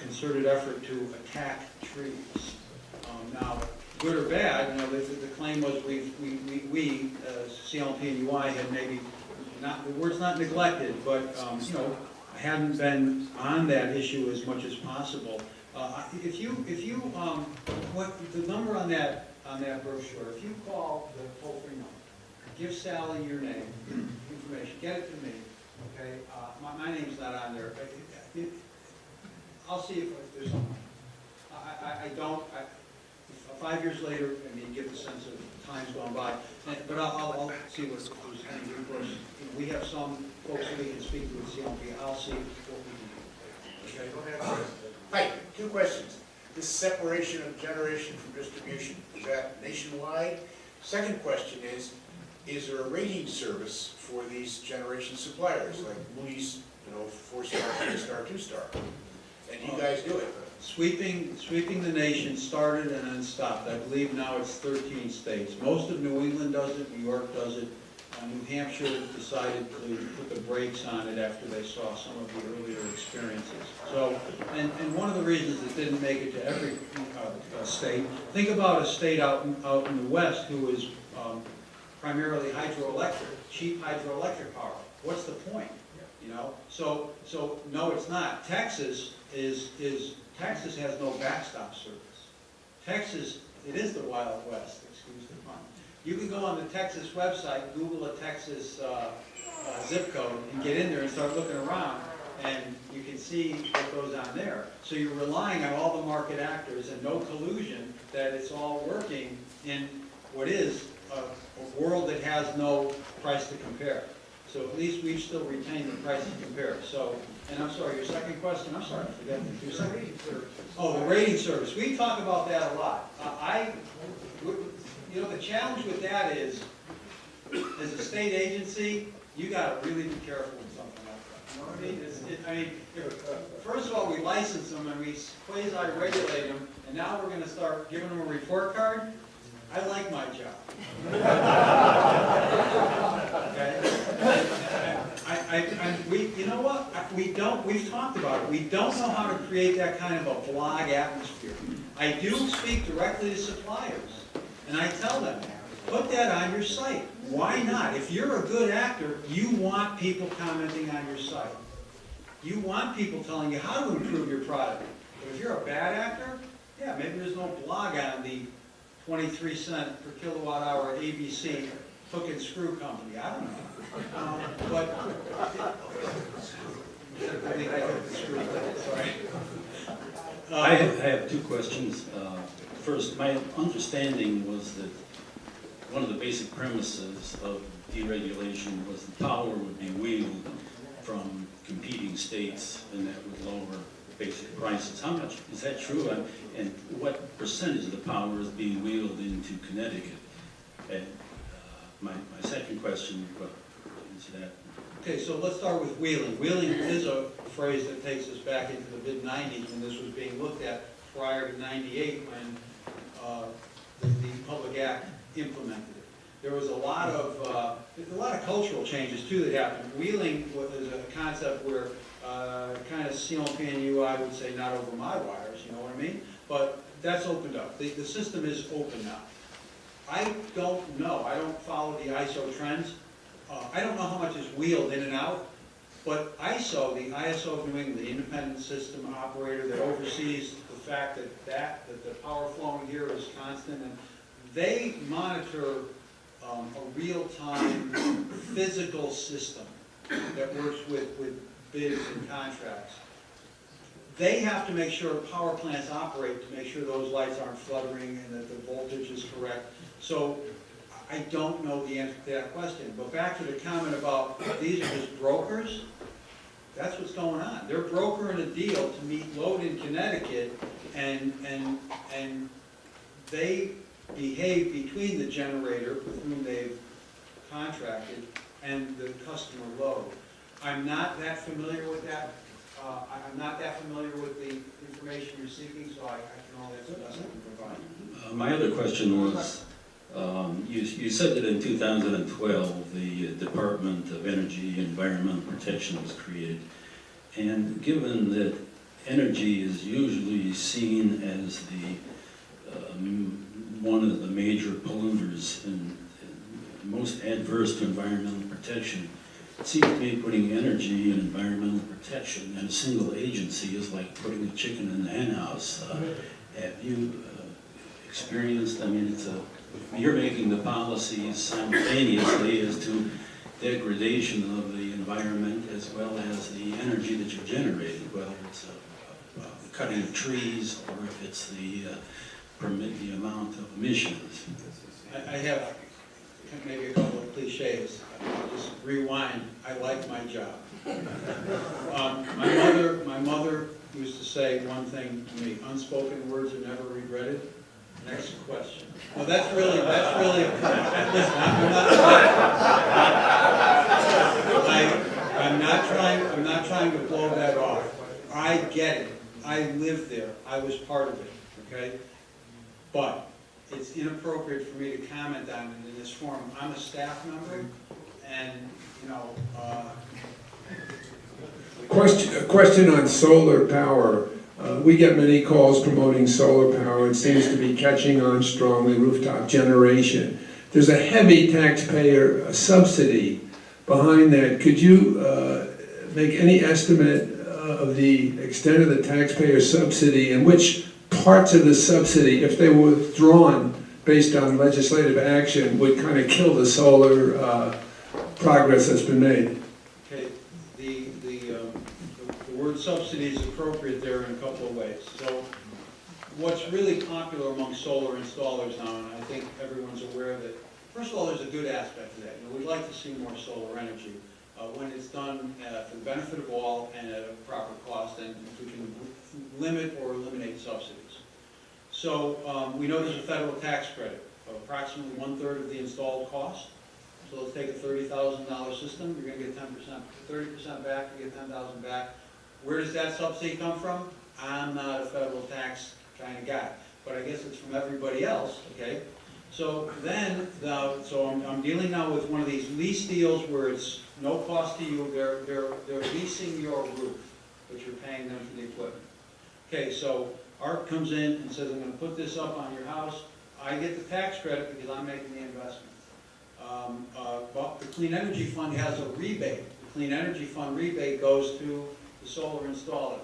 concerted effort to attack trees. Now, good or bad, you know, the claim was we CLP and UI had maybe not, the word's not neglected, but you know, hadn't been on that issue as much as possible. If you what the number on that brochure, if you call the toll-free number, give Sally your name, information, get it to me, okay? My name's not on there. I'll see if there's something. I don't. 5 years later, I mean, you get the sense of time's gone by. But I'll see what there's any recourse. We have some folks that we can speak to at CLP. I'll see what we can do. Okay. Hi, 2 questions. This separation of generation from distribution, is that nationwide? Second question is there a rating service for these generation suppliers, like Moody's, you know, 4-star, 3-star, 2-star? And you guys do it? Sweeping the nation started and then stopped. I believe now it's 13 states. Most of New England does it, New York does it. New Hampshire decided to put the brakes on it after they saw some of the earlier experiences. So, and one of the reasons it didn't make it to every state, think about a state out in the West who is primarily hydroelectric, cheap hydroelectric power. What's the point? You know, so no, it's not. Texas Texas has no backstop service. Texas, it is the Wild West, excuse the pun. You can go on the Texas website, Google a Texas zip code, and get in there and start looking around, and you can see what goes on there. So you're relying on all the market actors and no collusion that it's all working in what is a world that has no price to compare. So at least we've still retained the price to compare. So, and I'm sorry, your second question, I'm sorry, I forgot the rating service. Oh, the rating service. We talk about that a lot. You know, the challenge with that is, as a state agency, you got to really be careful with something like that. You know what I mean? First of all, we license them and we quasi-regulate them, and now we're going to start giving them a report card. I like my job. Okay? You know what? We've talked about it. We don't know how to create that kind of a blog atmosphere. I do speak directly to suppliers, and I tell them, put that on your site. Why not? If you're a good actor, you want people commenting on your site. You want people telling you how to improve your product. But if you're a bad actor, yeah, maybe there's no blog on the 23-cent per kilowatt hour ABC hook and screw company. I don't know. But I think I hooked the screw. Sorry. I have two questions. First, my understanding was that one of the basic premises of deregulation was the power would be wheeled from competing states, and that would lower basic prices. How much is that true? And what percentage of the power is being wheeled into Connecticut? And my second question, well, into that. Okay, so let's start with wheeling. Wheeling is a phrase that takes us back into the mid-90s when this was being looked at, prior to 98 when the Public Act implemented it. There was a lot of cultural changes too that happened. Wheeling was a concept where kind of CLP I would say not over my wires, you know what I mean? But that's opened up. The system is open now. I don't know. I don't follow the ISO trends. I don't know how much is wheeled in and out, but ISO, the ISO of New England, the independent system operator that oversees the fact that the power flowing here is constant, and they monitor a real-time physical system that works with bids and contracts. They have to make sure power plants operate to make sure those lights aren't fluttering and that the voltage is correct. So I don't know the answer to that question. But back to the comment about these are just brokers, that's what's going on. They're brokering a deal to meet load in Connecticut, and they behave between the generator with whom they've contracted and the customer load. I'm not that familiar with that. I'm not that familiar with the information you're seeking, so I can only answer the best I can provide. My other question was, you said that in 2012 the Department of Energy and Environmental Protection was created, and given that energy is usually seen as the one of the major polluters and most adverse to environmental protection, it seems to me putting energy and environmental protection in a single agency is like putting a chicken in the hen house. Have you experienced, I mean, you're making the policies simultaneously as to degradation of the environment as well as the energy that you're generating, whether it's cutting of trees or if it's the permit the amount of emissions. I have maybe a couple of cliches. I'll just rewind. I like my job. My mother used to say one thing to me: unspoken words are never regretted. Next question. Well, that's really. Listen, I'm not trying to blow that off. I get it. I lived there. I was part of it. Okay, but it's inappropriate for me to comment on it in this forum. I'm a staff member, and A question on solar power. We get many calls promoting solar power. It seems to be catching on strongly, rooftop generation. There's a heavy taxpayer subsidy behind that. Could you make any estimate of the extent of the taxpayer subsidy, and which parts of the subsidy, if they were withdrawn based on legislative action, would kind of kill the solar progress that's been made? Okay, the word subsidy is appropriate there in a couple of ways. So what's really popular among solar installers now, and I think everyone's aware that, first of all, there's a good aspect to that. We'd like to see more solar energy when it's done for the benefit of all and at a proper cost, and if we can limit or eliminate subsidies. So we know there's a federal tax credit of approximately 1/3 of the installed cost. So let's take a $30,000 system, you're going to get 10%, 30% back, you get $10,000 back. Where does that subsidy come from? I'm not a federal tax kind of guy, but I guess it's from everybody else, okay? So then, I'm dealing now with one of these lease deals where it's no cost to you, they're leasing your roof, but you're paying them for the equipment. Okay, so Art comes in and says, I'm gonna put this up on your house, I get the tax credit because I'm making the investment. But the Clean Energy Fund has a rebate. The Clean Energy Fund rebate goes to the solar installer.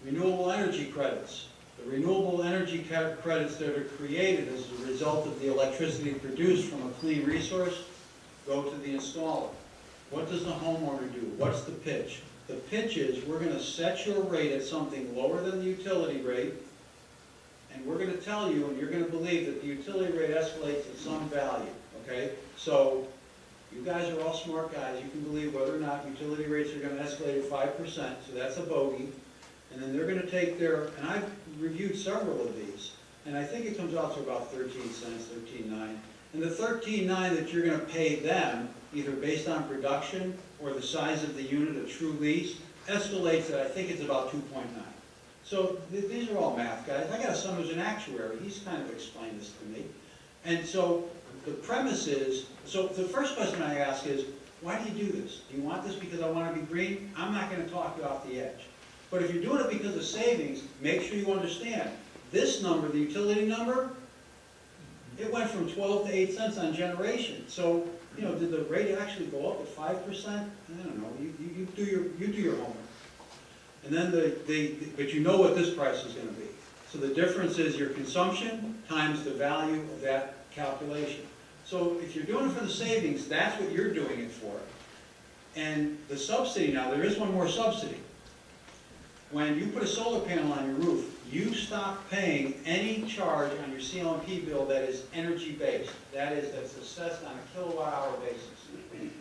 Renewable energy credits. The renewable energy credits that are created as a result of the electricity produced from a clean resource go to the installer. What does the homeowner do? What's the pitch? The pitch is we're going to set your rate at something lower than the utility rate, and we're going to tell you, and you're going to believe that the utility rate escalates at some value, okay? So you guys are all smart guys. You can believe whether or not utility rates are going to escalate at 5%, so that's a bogey. And then they're going to take their, and I've reviewed several of these, and I think it comes out to about 13 cents, 13.9. And the 13.9 that you're going to pay them, either based on production or the size of the unit, a true lease, escalates at, I think it's about 2.9. So these are all math guys. I got a son who's an actuary. He's kind of explained this to me. And so the premise is, so the first question I ask is, why do you do this? Do you want this because I want to be green? I'm not going to talk you off the edge. But if you're doing it because of savings, make sure you understand, this number, the utility number, it went from 12 to 8 cents on generation. So, you know, did the rate actually go up at 5%? I don't know. You do your homework. And then but you know what this price is going to be. So the difference is your consumption times the value of that calculation. So if you're doing it for the savings, that's what you're doing it for. And the subsidy now, there is one more subsidy. When you put a solar panel on your roof, you stop paying any charge on your CLMP bill that is energy-based. That is, that's assessed on a kilowatt-hour basis.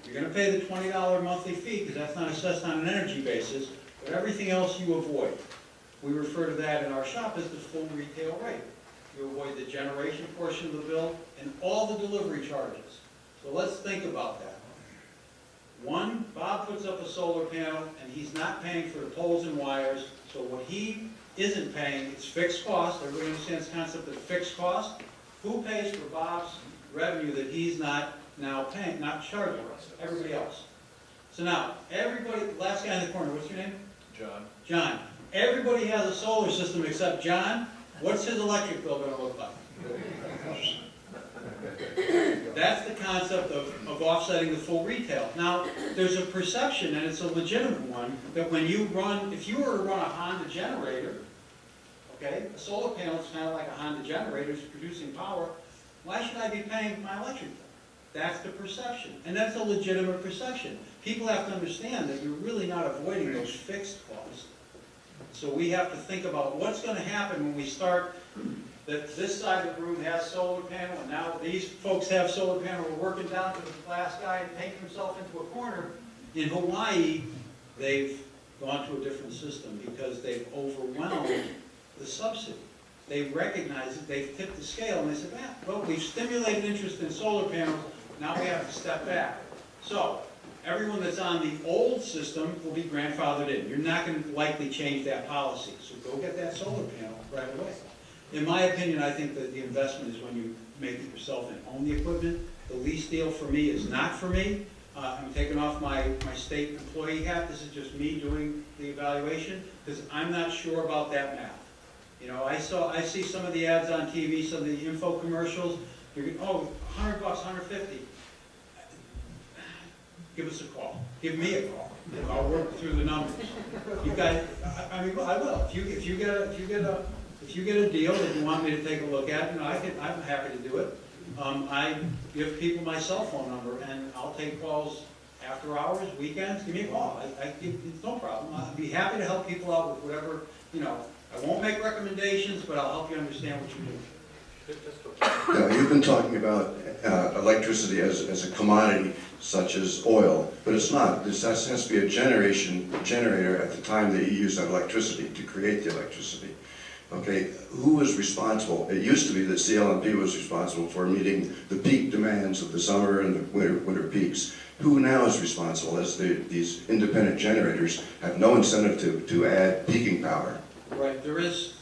You're going to pay the $20 monthly fee because that's not assessed on an energy basis, but everything else you avoid. We refer to that in our shop as the full retail rate. You avoid the generation portion of the bill and all the delivery charges. So let's think about that. One, Bob puts up a solar panel and he's not paying for the poles and wires, so what he isn't paying, it's fixed cost. Everybody understands the concept of fixed cost? Who pays for Bob's revenue that he's not now paying, not charging? Everybody else. So now, everybody, last guy in the corner, what's your name? John. John. Everybody has a solar system except John. What's his electric bill going to look like? That's the concept of offsetting the full retail. Now, there's a perception, and it's a legitimate one, that when you run, if you were to run a Honda generator, okay, a solar panel is kind of like a Honda generator, it's producing power, why should I be paying my electric bill? That's the perception, and that's a legitimate perception. People have to understand that you're really not avoiding those fixed costs. So we have to think about what's going to happen when we start, that this side of the room has solar panel, and now these folks have solar panel. We're working down to the last guy and taking himself into a corner. In Hawaii, they've gone to a different system because they've overwhelmed the subsidy. They recognize it, they've tipped the scale, and they said, well, we've stimulated interest in solar panels, now we have to step back. So, everyone that's on the old system will be grandfathered in. You're not going to likely change that policy, so go get that solar panel right away. In my opinion, I think that the investment is when you make it yourself and own the equipment. The lease deal for me is not for me. I'm taking off my state employee hat. This is just me doing the evaluation because I'm not sure about that math. You know, I see some of the ads on TV, some of the info commercials. You're going, oh, $100, $150. Give us a call. Give me a call. I'll work through the numbers. You guys, I mean, I will. If you get a deal that you want me to take a look at, you know, I'm happy to do it. I give people my cell phone number, and I'll take calls after hours, weekends. Give me a call. It's no problem. I'll be happy to help people out with whatever, you know. I won't make recommendations, but I'll help you understand what you're doing. Now, you've been talking about electricity as a commodity, such as oil, but it's not. This has to be a generator at the time that you use that electricity to create the electricity. Okay, who is responsible? It used to be that CLMP was responsible for meeting the peak demands of the summer and the winter peaks. Who now is responsible, as these independent generators have no incentive to add peaking power? Right, there's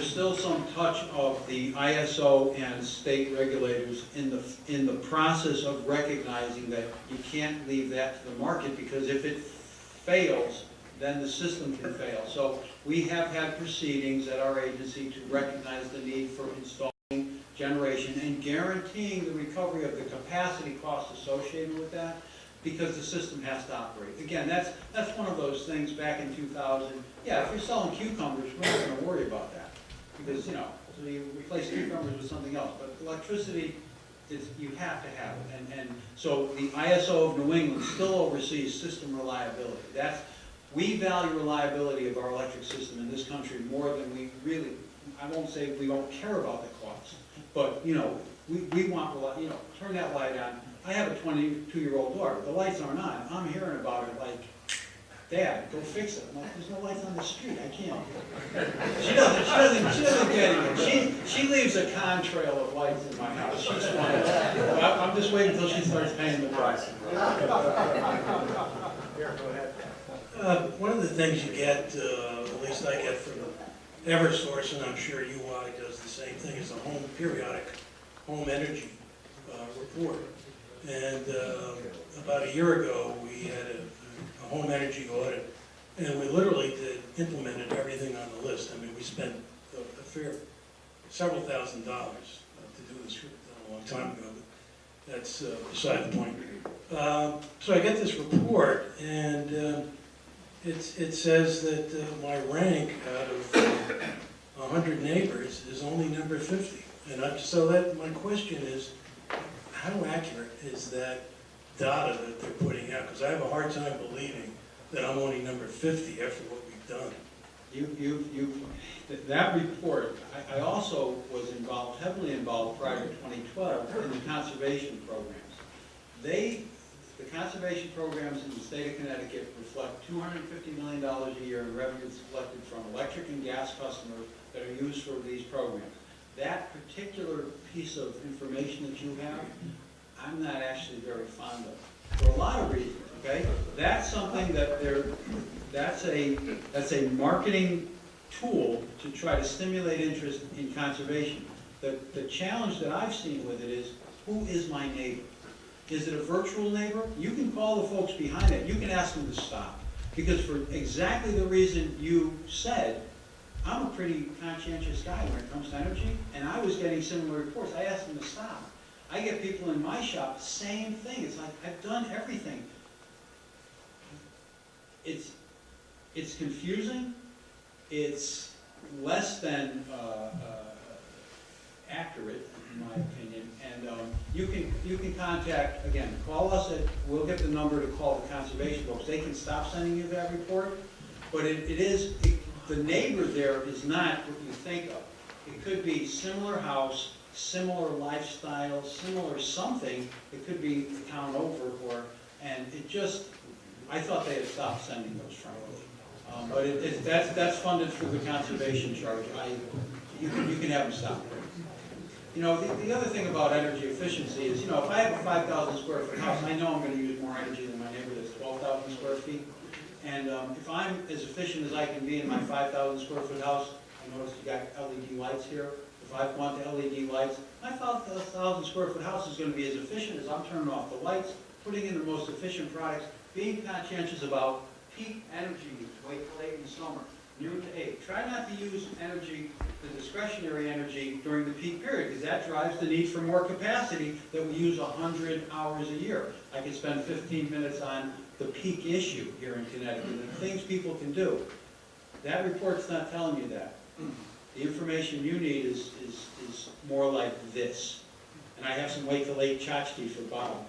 still some touch of the ISO and state regulators in the process of recognizing that you can't leave that to the market, because if it fails, then the system can fail. So we have had proceedings at our agency to recognize the need for installing generation and guaranteeing the recovery of the capacity costs associated with that, because the system has to operate. Again, that's one of those things back in 2000. Yeah, if you're selling cucumbers, we're not going to worry about that, because, you know, so you replace cucumbers with something else. But electricity, you have to have it. And so the ISO of New England still oversees system reliability. We value reliability of our electric system in this country more than we really, I won't say we don't care about the cost, but, you know, we want, you know, turn that light on. I have a 22-year-old daughter. The lights aren't on. I'm hearing about it like, Dad, go fix it. I'm like, there's no lights on the street. I can't. She doesn't get it. She leaves a contrail of lights in my house. She's fine. I'm just waiting until she starts paying the price. One of the things you get, at least I get from Eversource, and I'm sure UI does the same thing, is a periodic home energy report. And about a year ago, we had a home energy audit, and we literally implemented everything on the list. I mean, we spent several $1,000s to do this a long time ago, but that's beside the point. So I get this report, and it says that my rank out of 100 neighbors is only number 50. And my question is, how accurate is that data that they're putting out? Because I have a hard time believing that I'm only number 50 after what we've done. That report, I also was heavily involved prior to 2012 in the conservation programs. The conservation programs in the state of Connecticut reflect $250 million a year in revenues collected from electric and gas customers that are used for these programs. That particular piece of information that you have, I'm not actually very fond of, for a lot of reasons, okay? That's something that that's a marketing tool to try to stimulate interest in conservation. The challenge that I've seen with it is, who is my neighbor? Is it a virtual neighbor? You can call the folks behind it. You can ask them to stop. Because for exactly the reason you said, I'm a pretty conscientious guy when it comes to energy, and I was getting similar reports. I asked them to stop. I get people in my shop, same thing. It's like, I've done everything. It's confusing. It's less than accurate, in my opinion. And you can contact, again, call us we'll get the number to call the conservation folks. They can stop sending you that report. But the neighbor there is not what you think of. It could be similar house, similar lifestyle, similar something. It could be the town over, and it just, I thought they had stopped sending those, frankly. But that's funded through the conservation charge. You can have them stop. You know, the other thing about energy efficiency is, you know, if I have a 5,000 square foot house, I know I'm going to use more energy than my neighbor that's 12,000 square feet. And if I'm as efficient as I can be in my 5,000 square foot house, I noticed you got LED lights here. If I want the LED lights, my 1,000 square foot house is going to be as efficient as I'm turning off the lights, putting in the most efficient products, being conscientious about peak energy use. Wait till late in the summer, noon to 8. Try not to use energy, the discretionary energy, during the peak period, because that drives the need for more capacity that we use 100 hours a year. I could spend 15 minutes on the peak issue here in Connecticut, and things people can do. That report's not telling you that. The information you need is more like this. And I have some wait till late tchotchke for Bob.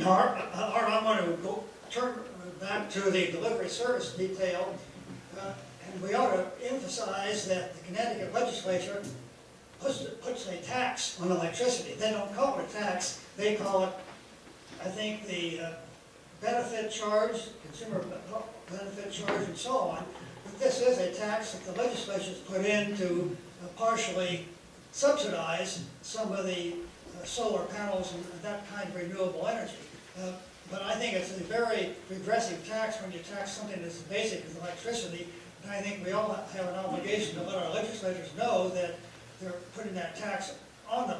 Art, I want to turn back to the delivery service detail. And we ought to emphasize that the Connecticut legislature puts a tax on electricity. They don't call it a tax. They call it, I think, the benefit charge, consumer benefit charge, and so on. But this is a tax that the legislature's put in to partially subsidize some of the solar panels and that kind of renewable energy. But I think it's a very regressive tax when you tax something as basic as electricity And I think we all have an obligation to let our legislators know that they're putting that tax on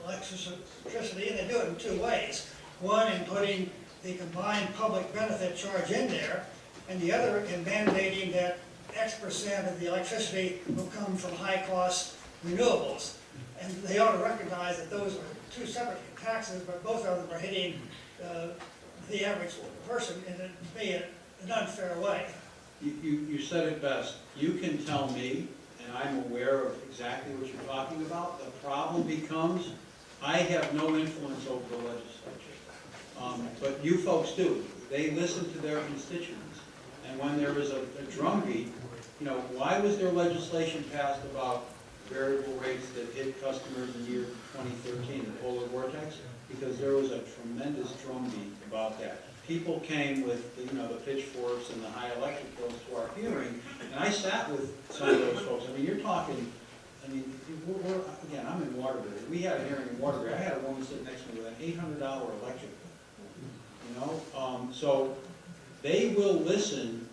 electricity, and they do it in two ways. One, in putting the combined public benefit charge in there, and the other in mandating that X% of the electricity will come from high-cost renewables. And they ought to recognize that those are two separate taxes, but both of them are hitting the average person in an unfair way. You said it best. You can tell me, and I'm aware of exactly what you're talking about. The problem becomes, I have no influence over the legislature. But you folks do. They listen to their constituents. And when there is a drumbeat, why was there legislation passed about variable rates that hit customers in the year 2013, the polar vortex? Because there was a tremendous drumbeat about that. People came with the pitchforks and the high electric bills to our hearing, and I sat with some of those folks. I mean, you're talking, again, I'm in Waterbury. We had a hearing in Waterbury. I had a woman sitting next to me with an $800 electric bill. So they will listen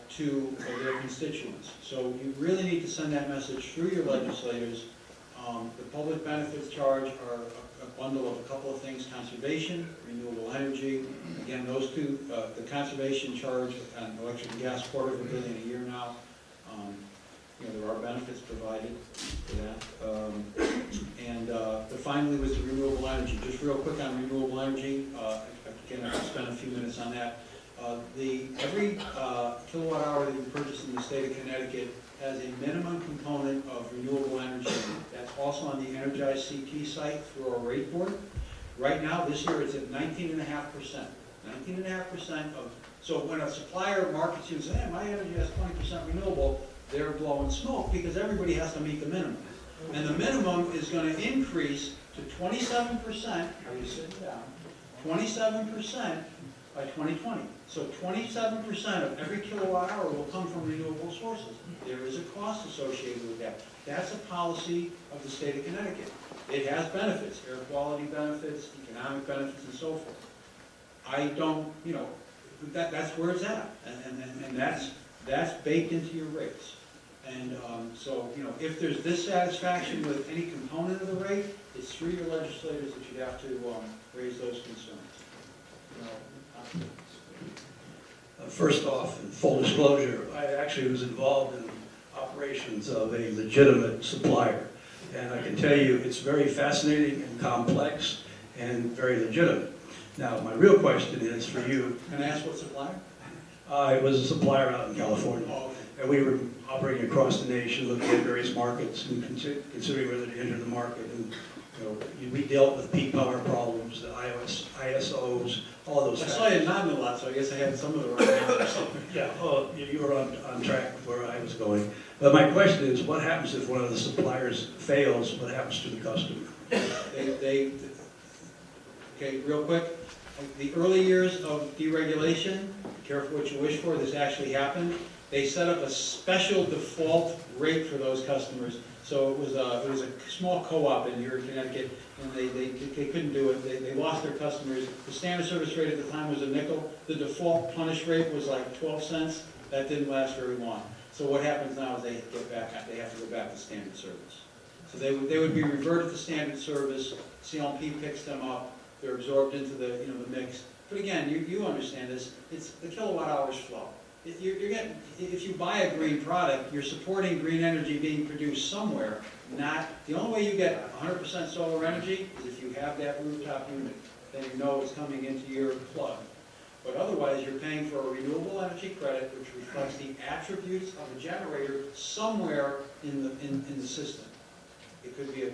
to their constituents. So you really need to send that message through your legislators. The public benefits charge are a bundle of a couple of things: conservation, renewable energy. Again, those two, the conservation charge on electric and gas, $250 million a year now. There are benefits provided for that. And finally was the renewable energy. Just real quick on renewable energy, again, I'll spend a few minutes on that. Every kilowatt hour that you purchase in the state of Connecticut has a minimum component of renewable energy. That's also on the Energize CT site through our rate board. Right now, this year, it's at 19.5%. 19.5% of, so when a supplier markets you and says, hey, my energy has 20% renewable, they're blowing smoke because everybody has to meet the minimum. And the minimum is going to increase to 27%, are you sitting down? 27% by 2020. So 27% of every kilowatt hour will come from renewable sources. There is a cost associated with that. That's a policy of the state of Connecticut. It has benefits, air quality benefits, economic benefits, and so forth. I don't, that's where it's at. And that's baked into your rates. And so, if there's dissatisfaction with any component of the rate, it's through your legislators that you have to raise those concerns. First off, in full disclosure, I actually was involved in operations of a legitimate supplier. And I can tell you, it's very fascinating and complex and very legitimate. Now, my real question is for you. Can I ask what supplier? It was a supplier out in California. Oh, okay. And we were operating across the nation, looking at various markets and considering whether to enter the market. And we dealt with peak power problems, the ISOs, all those. I saw you nodding a lot, so I guess I had some of the right answers. Yeah, you were on track where I was going. But my question is, what happens if one of the suppliers fails? What happens to the customer? Okay, real quick. The early years of deregulation, be careful what you wish for, this actually happened. They set up a special default rate for those customers. So it was a small co-op in here in Connecticut, and they couldn't do it. They lost their customers. The standard service rate at the time was a nickel. The default punish rate was like 12 cents. That didn't last very long. So what happens now is they have to go back to standard service. So they would be reverted to standard service. CLP picks them up. They're absorbed into the mix. But again, you understand this. It's the kilowatt hours flow. If you buy a green product, you're supporting green energy being produced somewhere. The only way you get 100% solar energy is if you have that rooftop unit. Then you know it's coming into your plug. But otherwise, you're paying for a renewable energy credit, which reflects the attributes of a generator somewhere in the system. It could be a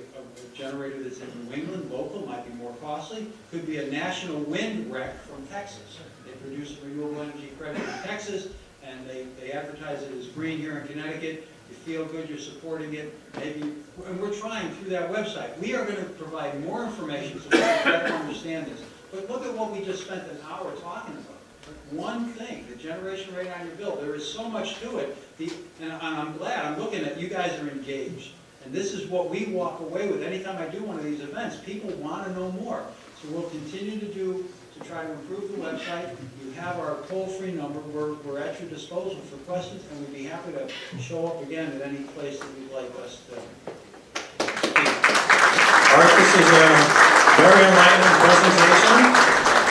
generator that's in New England, local, might be more costly. Could be a national wind rec from Texas. They produce a renewable energy credit in Texas, and they advertise it as green here in Connecticut. You feel good, you're supporting it. And we're trying through that website. We are going to provide more information so we can better understand this. But look at what we just spent an hour talking about. One thing, the generation rate on your bill. There is so much to it. And I'm glad, I'm looking at you guys are engaged. And this is what we walk away with anytime I do one of these events. People want to know more. So we'll continue to try to improve the website. You have our toll-free number. We're at your disposal for questions, and we'd be happy to show up again at any place that you'd like us to. Art, this is very enlightening